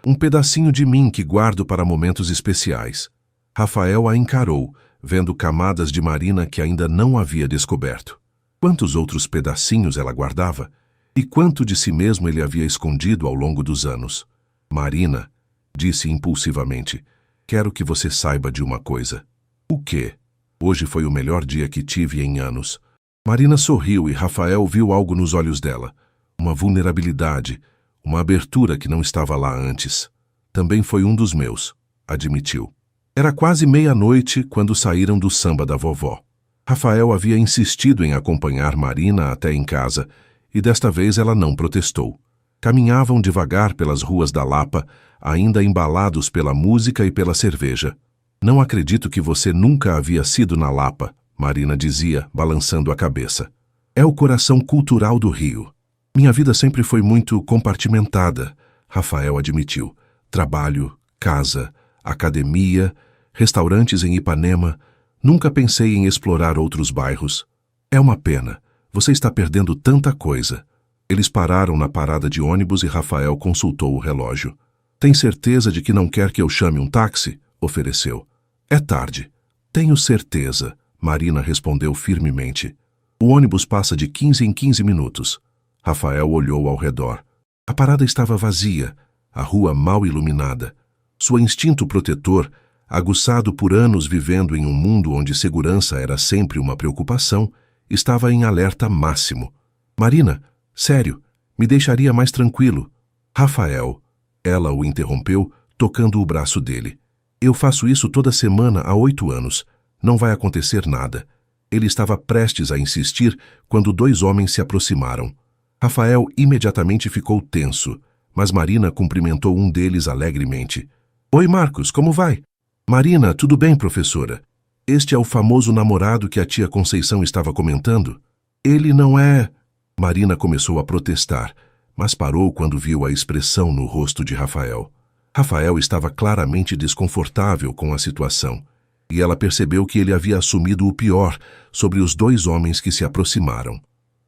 um pedacinho de mim que guardo para momentos especiais. Rafael a encarou, vendo camadas de Marina que ainda não havia descoberto. Quantos outros pedacinhos ela guardava? E quanto de si mesmo ele havia escondido ao longo dos anos? Marina, disse impulsivamente, quero que você saiba de uma coisa. O quê? Hoje foi o melhor dia que tive em anos. Marina sorriu e Rafael viu algo nos olhos dela. Uma vulnerabilidade, uma abertura que não estava lá antes. Também foi um dos meus, admitiu. Era quase meia-noite quando saíram do samba da vovó. Rafael havia insistido em acompanhar Marina até em casa, e desta vez ela não protestou. Caminhavam devagar pelas ruas da Lapa, ainda embalados pela música e pela cerveja. Não acredito que você nunca havia sido na Lapa, Marina dizia, balançando a cabeça. É o coração cultural do Rio. Minha vida sempre foi muito compartimentada, Rafael admitiu. Trabalho, casa, academia, restaurantes em Ipanema. Nunca pensei em explorar outros bairros. É uma pena. Você está perdendo tanta coisa. Eles pararam na parada de ônibus e Rafael consultou o relógio. Tem certeza de que não quer que eu chame um táxi? Ofereceu. É tarde. Tenho certeza, Marina respondeu firmemente. O ônibus passa de 15 em 15 minutos. Rafael olhou ao redor. A parada estava vazia, a rua mal iluminada. Seu instinto protetor, aguçado por anos vivendo em um mundo onde segurança era sempre uma preocupação, estava em alerta máximo. Marina, sério, me deixaria mais tranquilo. Rafael, ela o interrompeu, tocando o braço dele. Eu faço isso toda semana há 8 anos. Não vai acontecer nada. Ele estava prestes a insistir quando 2 homens se aproximaram. Rafael imediatamente ficou tenso, mas Marina cumprimentou um deles alegremente. Oi, Marcos, como vai? Marina, tudo bem, professora? Este é o famoso namorado que a tia Conceição estava comentando? Ele não é... Marina começou a protestar, mas parou quando viu a expressão no rosto de Rafael. Rafael estava claramente desconfortável com a situação, e ela percebeu que ele havia assumido o pior sobre os 2 homens que se aproximaram.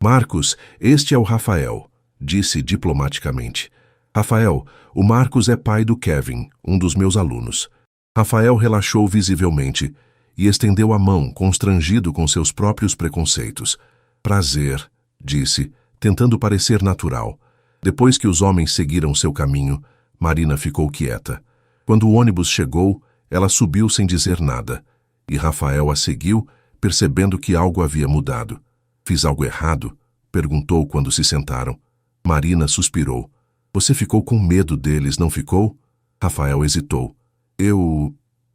Marcos, este é o Rafael, disse diplomaticamente. Rafael, o Marcos é pai do Kevin, um dos meus alunos. Rafael relaxou visivelmente e estendeu a mão, constrangido com seus próprios preconceitos. Prazer, disse, tentando parecer natural. Depois que os homens seguiram seu caminho, Marina ficou quieta. Quando o ônibus chegou, ela subiu sem dizer nada, e Rafael a seguiu, percebendo que algo havia mudado. Fiz algo errado? Perguntou quando se sentaram. Marina suspirou. Você ficou com medo deles, não ficou? Rafael hesitou. Eu...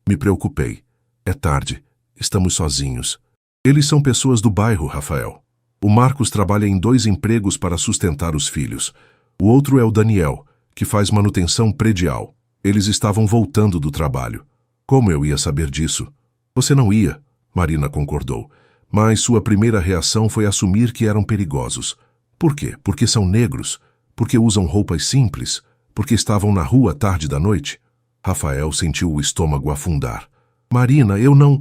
me preocupei. É tarde. Estamos sozinhos. Eles são pessoas do bairro, Rafael. O Marcos trabalha em 2 empregos para sustentar os filhos. O outro é o Daniel, que faz manutenção predial. Eles estavam voltando do trabalho. Como eu ia saber disso? Você não ia, Marina concordou. Mas sua primeira reação foi assumir que eram perigosos. Por quê? Porque são negros? Porque usam roupas simples? Porque estavam na rua tarde da noite? Rafael sentiu o estômago afundar. Marina, eu não...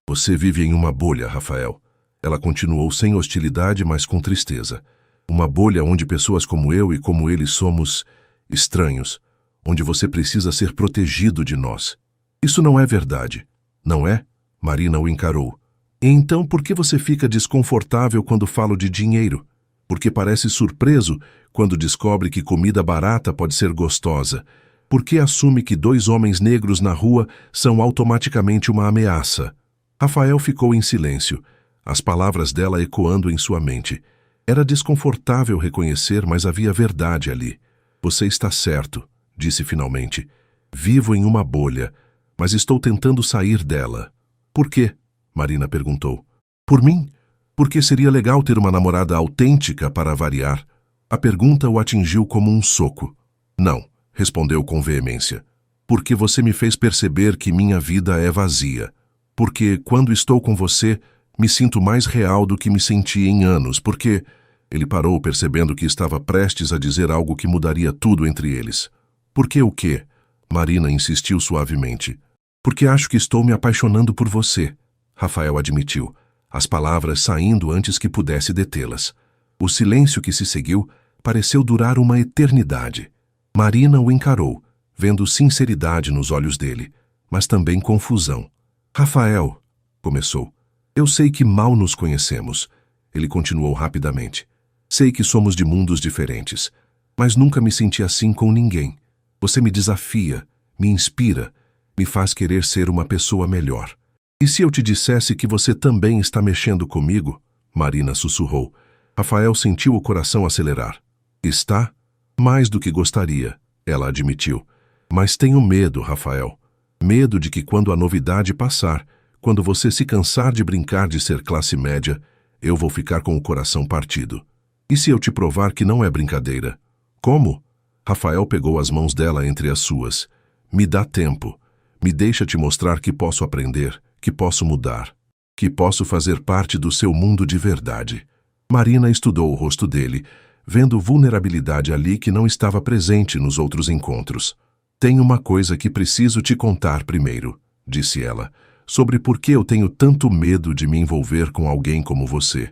Você vive em uma bolha, Rafael. Ela continuou sem hostilidade, mas com tristeza. Uma bolha onde pessoas como eu e como ele somos estranhos, onde você precisa ser protegido de nós. Isso não é verdade, não é? Marina o encarou. Então por que você fica desconfortável quando falo de dinheiro? Porque parece surpreso quando descobre que comida barata pode ser gostosa? Por que assume que 2 homens negros na rua são automaticamente uma ameaça? Rafael ficou em silêncio, as palavras dela ecoando em sua mente. Era desconfortável reconhecer, mas havia verdade ali. Você está certo, disse finalmente. Vivo em uma bolha, mas estou tentando sair dela. Por quê? Marina perguntou. Por mim? Porque seria legal ter uma namorada autêntica para variar. A pergunta o atingiu como um soco. Não, respondeu com veemência. Porque você me fez perceber que minha vida é vazia. Porque, quando estou com você, me sinto mais real do que me senti em anos. Porque... Ele parou, percebendo que estava prestes a dizer algo que mudaria tudo entre eles. Por que o quê? Marina insistiu suavemente. Porque acho que estou me apaixonando por você, Rafael admitiu, as palavras saindo antes que pudesse detê-las. O silêncio que se seguiu pareceu durar uma eternidade. Marina o encarou, vendo sinceridade nos olhos dele, mas também confusão. Rafael, começou. Eu sei que mal nos conhecemos. Ele continuou rapidamente. Sei que somos de mundos diferentes, mas nunca me senti assim com ninguém. Você me desafia, me inspira, me faz querer ser uma pessoa melhor. E se eu te dissesse que você também está mexendo comigo? Marina sussurrou. Rafael sentiu o coração acelerar. Está? Mais do que gostaria, ela admitiu. Mas tenho medo, Rafael. Medo de que quando a novidade passar, quando você se cansar de brincar de ser classe média, eu vou ficar com o coração partido. E se eu te provar que não é brincadeira? Como? Rafael pegou as mãos dela entre as suas. Me dá tempo. Me deixa te mostrar que posso aprender, que posso mudar. que posso fazer parte do seu mundo de verdade. Marina estudou o rosto dele, vendo vulnerabilidade ali que não estava presente nos outros encontros. Tem uma coisa que preciso te contar primeiro, disse ela, sobre por que eu tenho tanto medo de me envolver com alguém como você.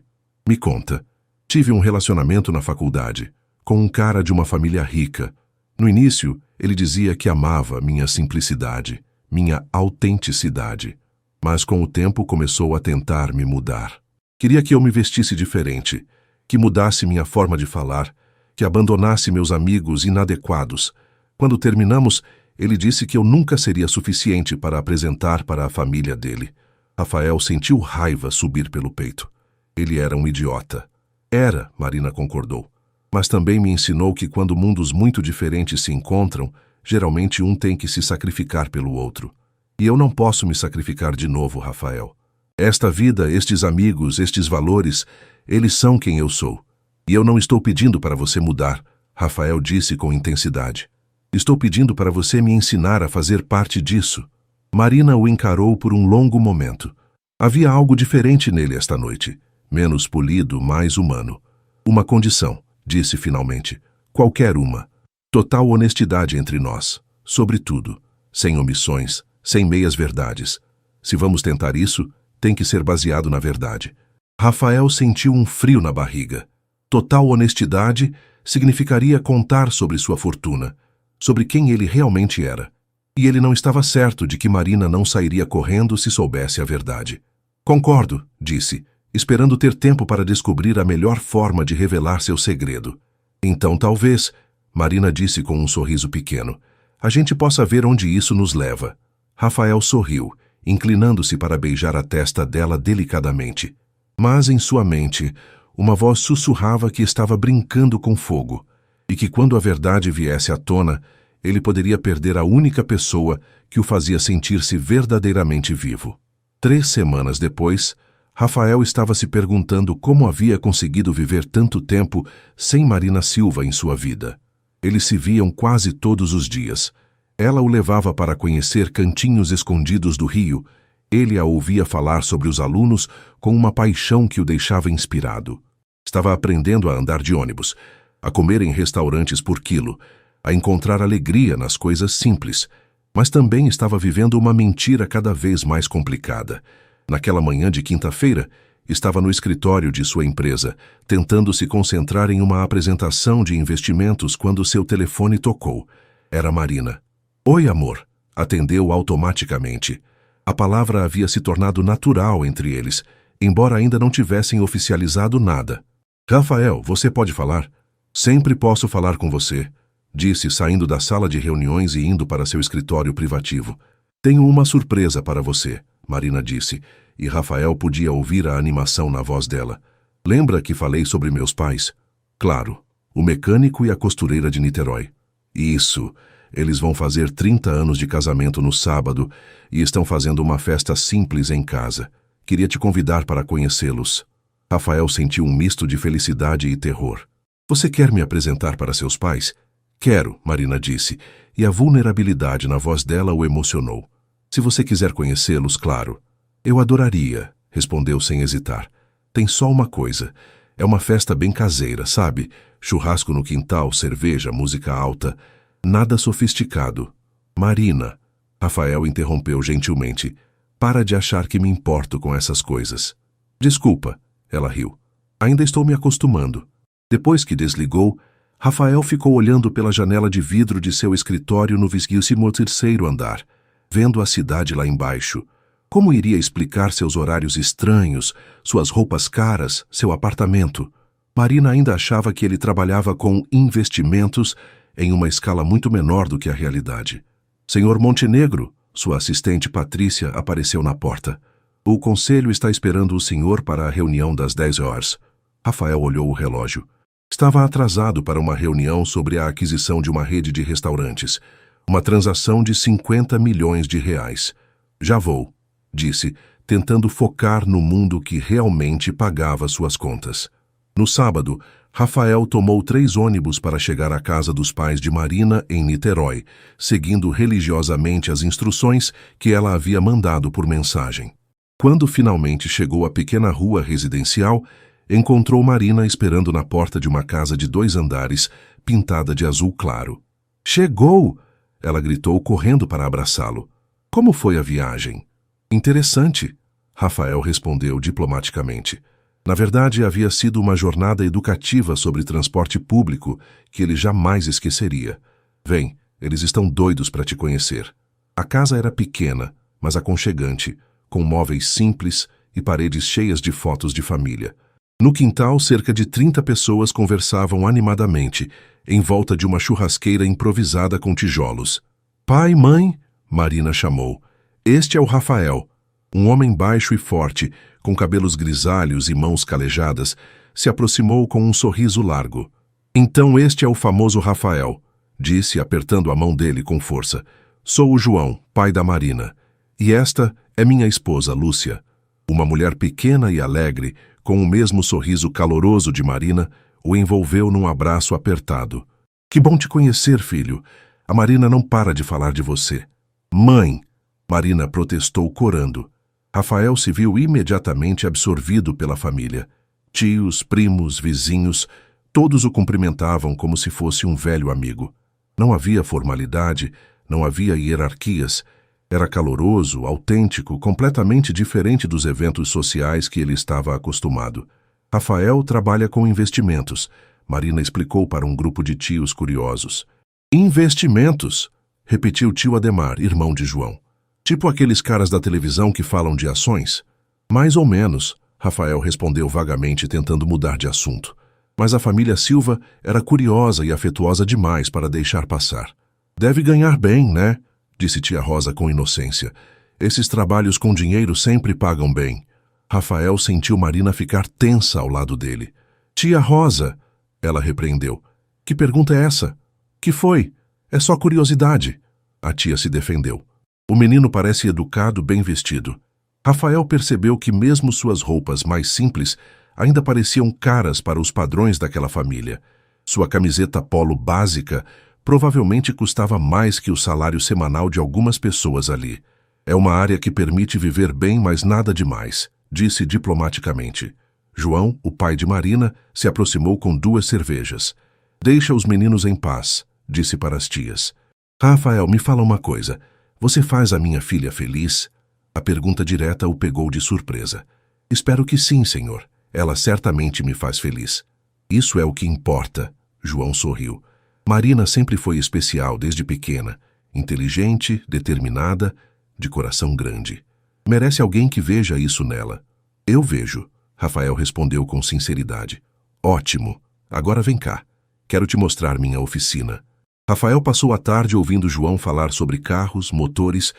Me conta. Tive um relacionamento na faculdade, com um cara de uma família rica. No início, ele dizia que amava minha simplicidade, minha autenticidade. Mas com o tempo começou a tentar me mudar. Queria que eu me vestisse diferente, que mudasse minha forma de falar, que abandonasse meus amigos inadequados. Quando terminamos, ele disse que eu nunca seria suficiente para apresentar para a família dele. Rafael sentiu raiva subir pelo peito. Ele era um idiota. Era, Marina concordou. Mas também me ensinou que quando mundos muito diferentes se encontram, geralmente um tem que se sacrificar pelo outro. E eu não posso me sacrificar de novo, Rafael. Esta vida, estes amigos, estes valores, eles são quem eu sou. E eu não estou pedindo para você mudar, Rafael disse com intensidade. Estou pedindo para você me ensinar a fazer parte disso. Marina o encarou por um longo momento. Havia algo diferente nele esta noite. Menos polido, mais humano. Uma condição, disse finalmente. Qualquer uma. Total honestidade entre nós. Sobre tudo. Sem omissões, sem meias-verdades. Se vamos tentar isso, tem que ser baseado na verdade. Rafael sentiu um frio na barriga. Total honestidade significaria contar sobre sua fortuna, sobre quem ele realmente era. E ele não estava certo de que Marina não sairia correndo se soubesse a verdade. Concordo, disse, esperando ter tempo para descobrir a melhor forma de revelar seu segredo. Então talvez, Marina disse com um sorriso pequeno, a gente possa ver onde isso nos leva. Rafael sorriu, inclinando-se para beijar a testa dela delicadamente. Mas em sua mente, uma voz sussurrava que estava brincando com fogo, e que quando a verdade viesse à tona, ele poderia perder a única pessoa que o fazia sentir-se verdadeiramente vivo. 3 semanas depois, Rafael estava se perguntando como havia conseguido viver tanto tempo sem Marina Silva em sua vida. Eles se viam quase todos os dias. Ela o levava para conhecer cantinhos escondidos do Rio. Ele a ouvia falar sobre os alunos com uma paixão que o deixava inspirado. Estava aprendendo a andar de ônibus, a comer em restaurantes por quilo, a encontrar alegria nas coisas simples, mas também estava vivendo uma mentira cada vez mais complicada. Naquela manhã de quinta-feira, estava no escritório de sua empresa, tentando se concentrar em uma apresentação de investimentos quando seu telefone tocou. Era Marina. Oi, amor, atendeu automaticamente. A palavra havia se tornado natural entre eles, embora ainda não tivessem oficializado nada. Rafael, você pode falar? Sempre posso falar com você, disse saindo da sala de reuniões e indo para seu escritório privativo. Tenho uma surpresa para você, Marina disse, e Rafael podia ouvir a animação na voz dela. Lembra que falei sobre meus pais? Claro, o mecânico e a costureira de Niterói. Isso. Eles vão fazer 30 anos de casamento no sábado e estão fazendo uma festa simples em casa. Queria te convidar para conhecê-los. Rafael sentiu um misto de felicidade e terror. Você quer me apresentar para seus pais? Quero, Marina disse, e a vulnerabilidade na voz dela o emocionou. Se você quiser conhecê-los, claro. Eu adoraria, respondeu sem hesitar. Tem só uma coisa. É uma festa bem caseira, sabe? Churrasco no quintal, cerveja, música alta. Nada sofisticado. Marina, Rafael interrompeu gentilmente. Para de achar que me importo com essas coisas. Desculpa, ela riu. Ainda estou me acostumando. Depois que desligou, Rafael ficou olhando pela janela de vidro de seu escritório no 23º andar, vendo a cidade lá embaixo. Como iria explicar seus horários estranhos, suas roupas caras, seu apartamento? Marina ainda achava que ele trabalhava com investimentos em uma escala muito menor do que a realidade. Senhor Montenegro, sua assistente Patrícia apareceu na porta. O conselho está esperando o senhor para a reunião das 10 horas. Rafael olhou o relógio. Estava atrasado para uma reunião sobre a aquisição de uma rede de restaurantes. Uma transação de 50 milhões de reais. Já vou, disse, tentando focar no mundo que realmente pagava suas contas. No sábado, Rafael tomou 3 ônibus para chegar à casa dos pais de Marina, em Niterói, seguindo religiosamente as instruções que ela havia mandado por mensagem. Quando finalmente chegou à pequena rua residencial, encontrou Marina esperando na porta de uma casa de 2 andares, pintada de azul claro. "Chegou!" ela gritou, correndo para abraçá-lo. "Como foi a viagem?" "Interessante", Rafael respondeu diplomaticamente. Na verdade, havia sido uma jornada educativa sobre transporte público que ele jamais esqueceria. "Vem, eles estão doidos para te conhecer." A casa era pequena, mas aconchegante, com móveis simples e paredes cheias de fotos de família. No quintal, cerca de 30 pessoas conversavam animadamente, em volta de uma churrasqueira improvisada com tijolos. "Pai, mãe", Marina chamou. "Este é o Rafael." Um homem baixo e forte, com cabelos grisalhos e mãos calejadas, se aproximou com um sorriso largo. "Então este é o famoso Rafael", disse, apertando a mão dele com força. "Sou o João, pai da Marina. E esta é minha esposa, Lúcia." Uma mulher pequena e alegre, com o mesmo sorriso caloroso de Marina, o envolveu num abraço apertado. "Que bom te conhecer, filho. A Marina não para de falar de você." "Mãe!" Marina protestou corando. Rafael se viu imediatamente absorvido pela família. Tios, primos, vizinhos, todos o cumprimentavam como se fosse um velho amigo. Não havia formalidade, não havia hierarquias. Era caloroso, autêntico, completamente diferente dos eventos sociais que ele estava acostumado. "Rafael trabalha com investimentos", Marina explicou para um grupo de tios curiosos. "Investimentos?", repetiu tio Ademar, irmão de João. "Tipo aqueles caras da televisão que falam de ações?" "Mais ou menos", Rafael respondeu vagamente, tentando mudar de assunto. Mas a família Silva era curiosa e afetuosa demais para deixar passar. "Deve ganhar bem, né?", disse tia Rosa com inocência. "Esses trabalhos com dinheiro sempre pagam bem." Rafael sentiu Marina ficar tensa ao lado dele. "Tia Rosa", ela repreendeu. "Que pergunta é essa?" "Que foi? É só curiosidade." A tia se defendeu. "O menino parece educado, bem vestido." Rafael percebeu que mesmo suas roupas mais simples ainda pareciam caras para os padrões daquela família. Sua camiseta polo básica provavelmente custava mais que o salário semanal de algumas pessoas ali. "É uma área que permite viver bem, mas nada demais", disse diplomaticamente. João, o pai de Marina, se aproximou com 2 cervejas. "Deixa os meninos em paz", disse para as tias. "Rafael, me fala uma coisa. Você faz a minha filha feliz?" A pergunta direta o pegou de surpresa. "Espero que sim, senhor. Ela certamente me faz feliz." "Isso é o que importa", João sorriu. "Marina sempre foi especial desde pequena, inteligente, determinada, de coração grande. Merece alguém que veja isso nela." "Eu vejo", Rafael respondeu com sinceridade. "Ótimo. Agora vem cá. Quero te mostrar minha oficina." Rafael passou a tarde ouvindo João falar sobre carros, motores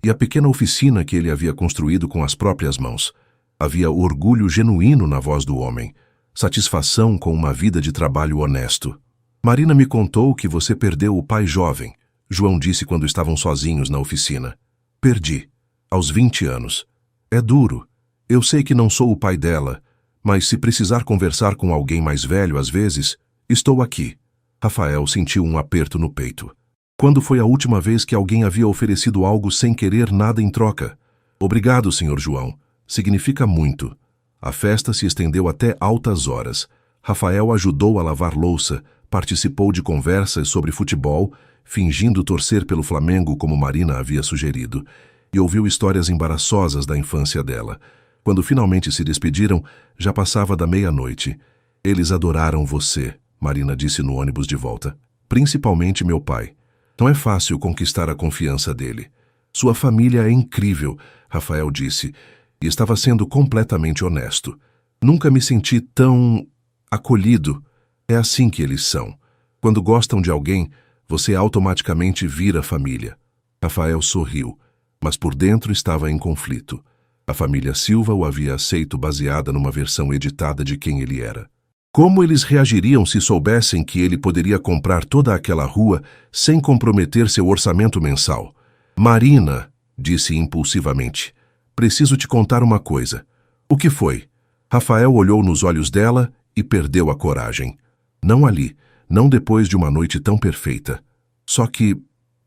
e a pequena oficina que ele havia construído com as próprias mãos. Havia orgulho genuíno na voz do homem, satisfação com uma vida de trabalho honesto. "Marina me contou que você perdeu o pai jovem", João disse quando estavam sozinhos na oficina. "Perdi, aos 20 anos. É duro. Eu sei que não sou o pai dela, mas se precisar conversar com alguém mais velho às vezes, estou aqui." Rafael sentiu um aperto no peito. Quando foi a última vez que alguém havia oferecido algo sem querer nada em troca? "Obrigado, Sr. João. Significa muito." A festa se estendeu até altas horas. Rafael ajudou a lavar louça, participou de conversas sobre futebol, fingindo torcer pelo Flamengo como Marina havia sugerido, e ouviu histórias embaraçosas da infância dela. Quando finalmente se despediram, já passava da meia-noite. "Eles adoraram você", Marina disse no ônibus de volta. "Principalmente meu pai. Não é fácil conquistar a confiança dele." "Sua família é incrível", Rafael disse, e estava sendo completamente honesto. "Nunca me senti tão acolhido." É assim que eles são. Quando gostam de alguém, você automaticamente vira família. Rafael sorriu, mas por dentro estava em conflito. A família Silva o havia aceito baseada numa versão editada de quem ele era. Como eles reagiriam se soubessem que ele poderia comprar toda aquela rua sem comprometer seu orçamento mensal? "Marina", disse impulsivamente, "preciso te contar uma coisa." "O que foi?" Rafael olhou nos olhos dela e perdeu a coragem. "Não ali, não depois de uma noite tão perfeita. Só que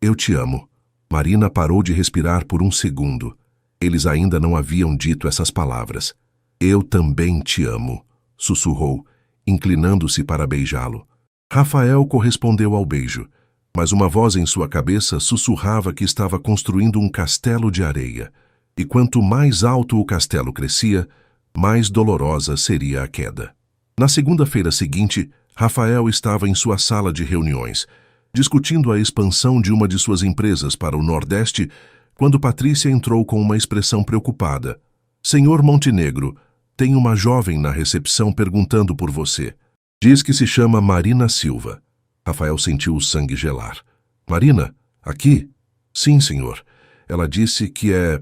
eu te amo." Marina parou de respirar por um segundo. Eles ainda não haviam dito essas palavras. Eu também te amo, sussurrou, inclinando-se para beijá-lo. Rafael correspondeu ao beijo, mas uma voz em sua cabeça sussurrava que estava construindo um castelo de areia, e quanto mais alto o castelo crescia, mais dolorosa seria a queda. Na segunda-feira seguinte, Rafael estava em sua sala de reuniões, discutindo a expansão de uma de suas empresas para o Nordeste, quando Patrícia entrou com uma expressão preocupada. Senhor Montenegro, tem uma jovem na recepção perguntando por você. Diz que se chama Marina Silva. Rafael sentiu o sangue gelar. Marina? Aqui? Sim, senhor. Ela disse que é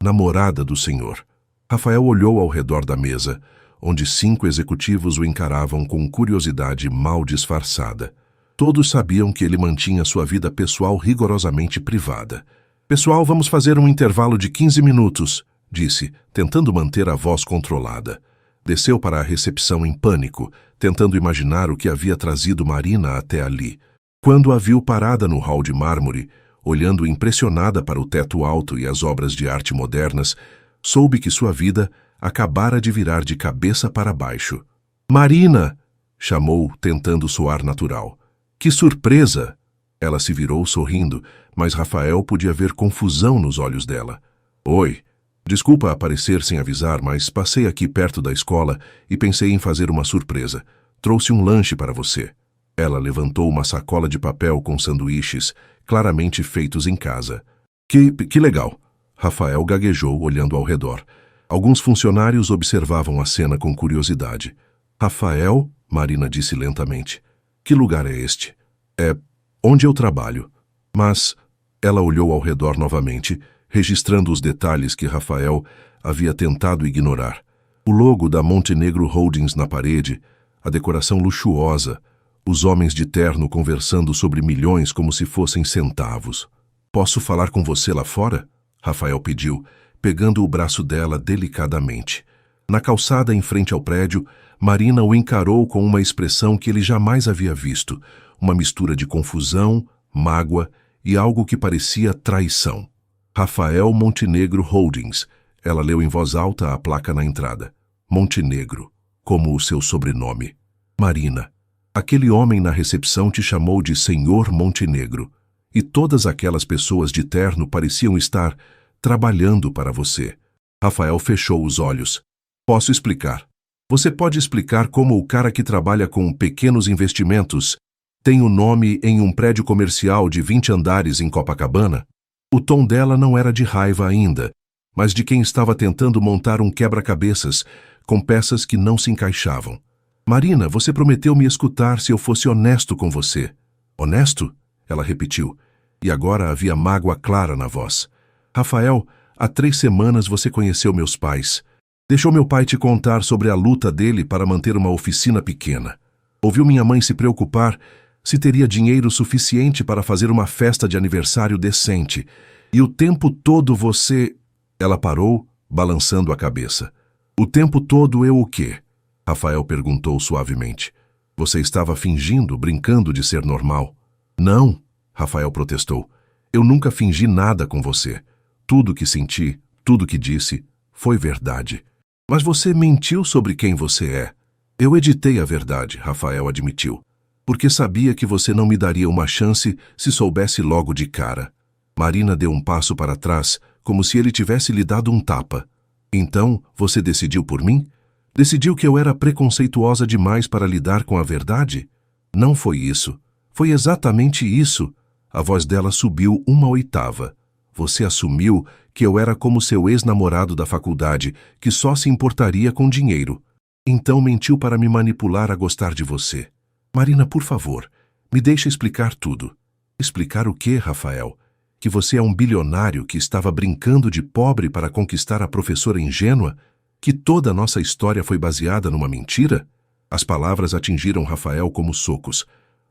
namorada do senhor. Rafael olhou ao redor da mesa, onde 5 executivos o encaravam com curiosidade mal disfarçada. Todos sabiam que ele mantinha sua vida pessoal rigorosamente privada. Pessoal, vamos fazer um intervalo de 15 minutos, disse, tentando manter a voz controlada. Desceu para a recepção em pânico, tentando imaginar o que havia trazido Marina até ali. Quando a viu parada no hall de mármore, olhando impressionada para o teto alto e as obras de arte modernas, soube que sua vida acabara de virar de cabeça para baixo. Marina! Chamou, tentando soar natural. Que surpresa! Ela se virou sorrindo, mas Rafael podia ver confusão nos olhos dela. Oi! Desculpa aparecer sem avisar, mas passei aqui perto da escola e pensei em fazer uma surpresa. Trouxe um lanche para você. Ela levantou uma sacola de papel com sanduíches, claramente feitos em casa. Que legal! Rafael gaguejou, olhando ao redor. Alguns funcionários observavam a cena com curiosidade. Rafael, Marina disse lentamente. Que lugar é este? É onde eu trabalho. Mas ela olhou ao redor novamente, registrando os detalhes que Rafael havia tentado ignorar. O logo da Montenegro Holdings na parede, a decoração luxuosa, os homens de terno conversando sobre milhões como se fossem centavos. Posso falar com você lá fora? Rafael pediu, pegando o braço dela delicadamente. Na calçada em frente ao prédio, Marina o encarou com uma expressão que ele jamais havia visto, uma mistura de confusão, mágoa e algo que parecia traição. Rafael Montenegro Holdings. Ela leu em voz alta a placa na entrada. Montenegro, como o seu sobrenome. Marina, aquele homem na recepção te chamou de Senhor Montenegro, e todas aquelas pessoas de terno pareciam estar trabalhando para você. Rafael fechou os olhos. Posso explicar. Você pode explicar como o cara que trabalha com pequenos investimentos tem o nome em um prédio comercial de 20 andares em Copacabana? O tom dela não era de raiva ainda, mas de quem estava tentando montar um quebra-cabeças com peças que não se encaixavam. Marina, você prometeu me escutar se eu fosse honesto com você. Honesto? Ela repetiu, e agora havia mágoa clara na voz. Rafael, há 3 semanas você conheceu meus pais. Deixou meu pai te contar sobre a luta dele para manter uma oficina pequena. Ouviu minha mãe se preocupar se teria dinheiro suficiente para fazer uma festa de aniversário decente. E o tempo todo você... Ela parou, balançando a cabeça. O tempo todo eu o quê? Rafael perguntou suavemente. Você estava fingindo, brincando de ser normal. Não, Rafael protestou. Eu nunca fingi nada com você. Tudo que senti, tudo que disse, foi verdade. Mas você mentiu sobre quem você é. Eu editei a verdade, Rafael admitiu, porque sabia que você não me daria uma chance se soubesse logo de cara. Marina deu um passo para trás, como se ele tivesse lhe dado um tapa. Então, você decidiu por mim? Decidiu que eu era preconceituosa demais para lidar com a verdade? Não foi isso. Foi exatamente isso. A voz dela subiu 1/8. Você assumiu que eu era como seu ex-namorado da faculdade, que só se importaria com dinheiro. Então mentiu para me manipular a gostar de você. Marina, por favor, me deixa explicar tudo. Explicar o quê, Rafael? Que você é um bilionário que estava brincando de pobre para conquistar a professora ingênua? Que toda a nossa história foi baseada numa mentira? As palavras atingiram Rafael como socos.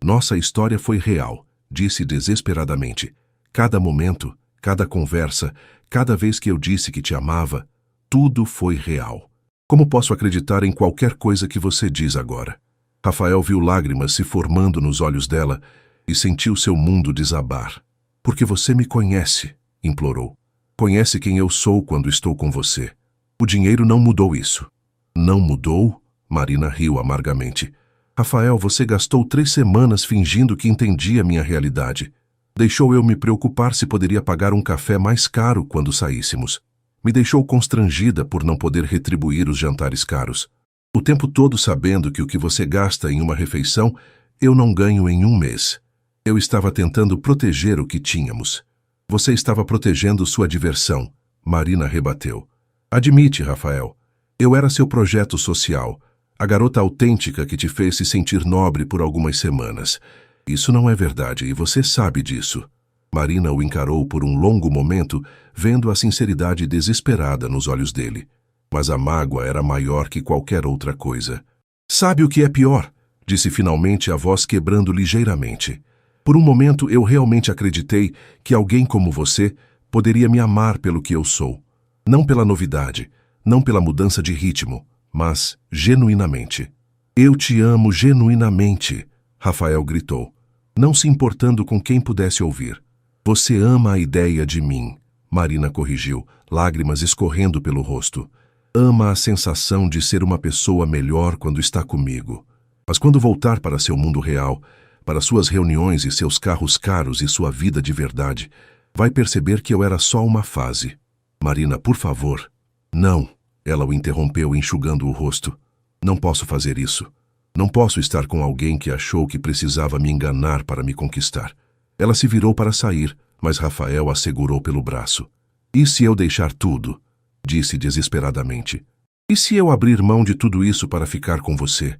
Nossa história foi real, disse desesperadamente. Cada momento, cada conversa, cada vez que eu disse que te amava, tudo foi real. Como posso acreditar em qualquer coisa que você diz agora? Rafael viu lágrimas se formando nos olhos dela e sentiu seu mundo desabar. Porque você me conhece, implorou. Conhece quem eu sou quando estou com você. O dinheiro não mudou isso. Não mudou? Marina riu amargamente. Rafael, você gastou 3 semanas fingindo que entendia minha realidade. Deixou eu me preocupar se poderia pagar um café mais caro quando saíssemos. Me deixou constrangida por não poder retribuir os jantares caros. O tempo todo sabendo que o que você gasta em uma refeição, eu não ganho em um mês. Eu estava tentando proteger o que tínhamos. Você estava protegendo sua diversão, Marina rebateu. Admite, Rafael. Eu era seu projeto social, a garota autêntica que te fez se sentir nobre por algumas semanas. Isso não é verdade e você sabe disso. Marina o encarou por um longo momento, vendo a sinceridade desesperada nos olhos dele. Mas a mágoa era maior que qualquer outra coisa. Sabe o que é pior? Disse finalmente a voz quebrando ligeiramente. Por um momento eu realmente acreditei que alguém como você poderia me amar pelo que eu sou. Não pela novidade, não pela mudança de ritmo, mas genuinamente. Eu te amo genuinamente, Rafael gritou, não se importando com quem pudesse ouvir. Você ama a ideia de mim, Marina corrigiu, lágrimas escorrendo pelo rosto. Ama a sensação de ser uma pessoa melhor quando está comigo. Mas quando voltar para seu mundo real, para suas reuniões e seus carros caros e sua vida de verdade, vai perceber que eu era só uma fase. Marina, por favor. Não, ela o interrompeu enxugando o rosto. Não posso fazer isso. Não posso estar com alguém que achou que precisava me enganar para me conquistar. Ela se virou para sair, mas Rafael a segurou pelo braço. E se eu deixar tudo? Disse desesperadamente. E se eu abrir mão de tudo isso para ficar com você?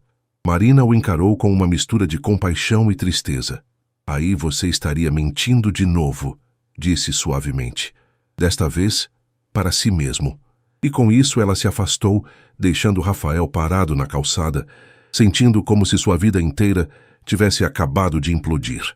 Marina o encarou com uma mistura de compaixão e tristeza. Aí você estaria mentindo de novo, disse suavemente. Desta vez, para si mesmo. E com isso ela se afastou, deixando Rafael parado na calçada, sentindo como se sua vida inteira tivesse acabado de implodir.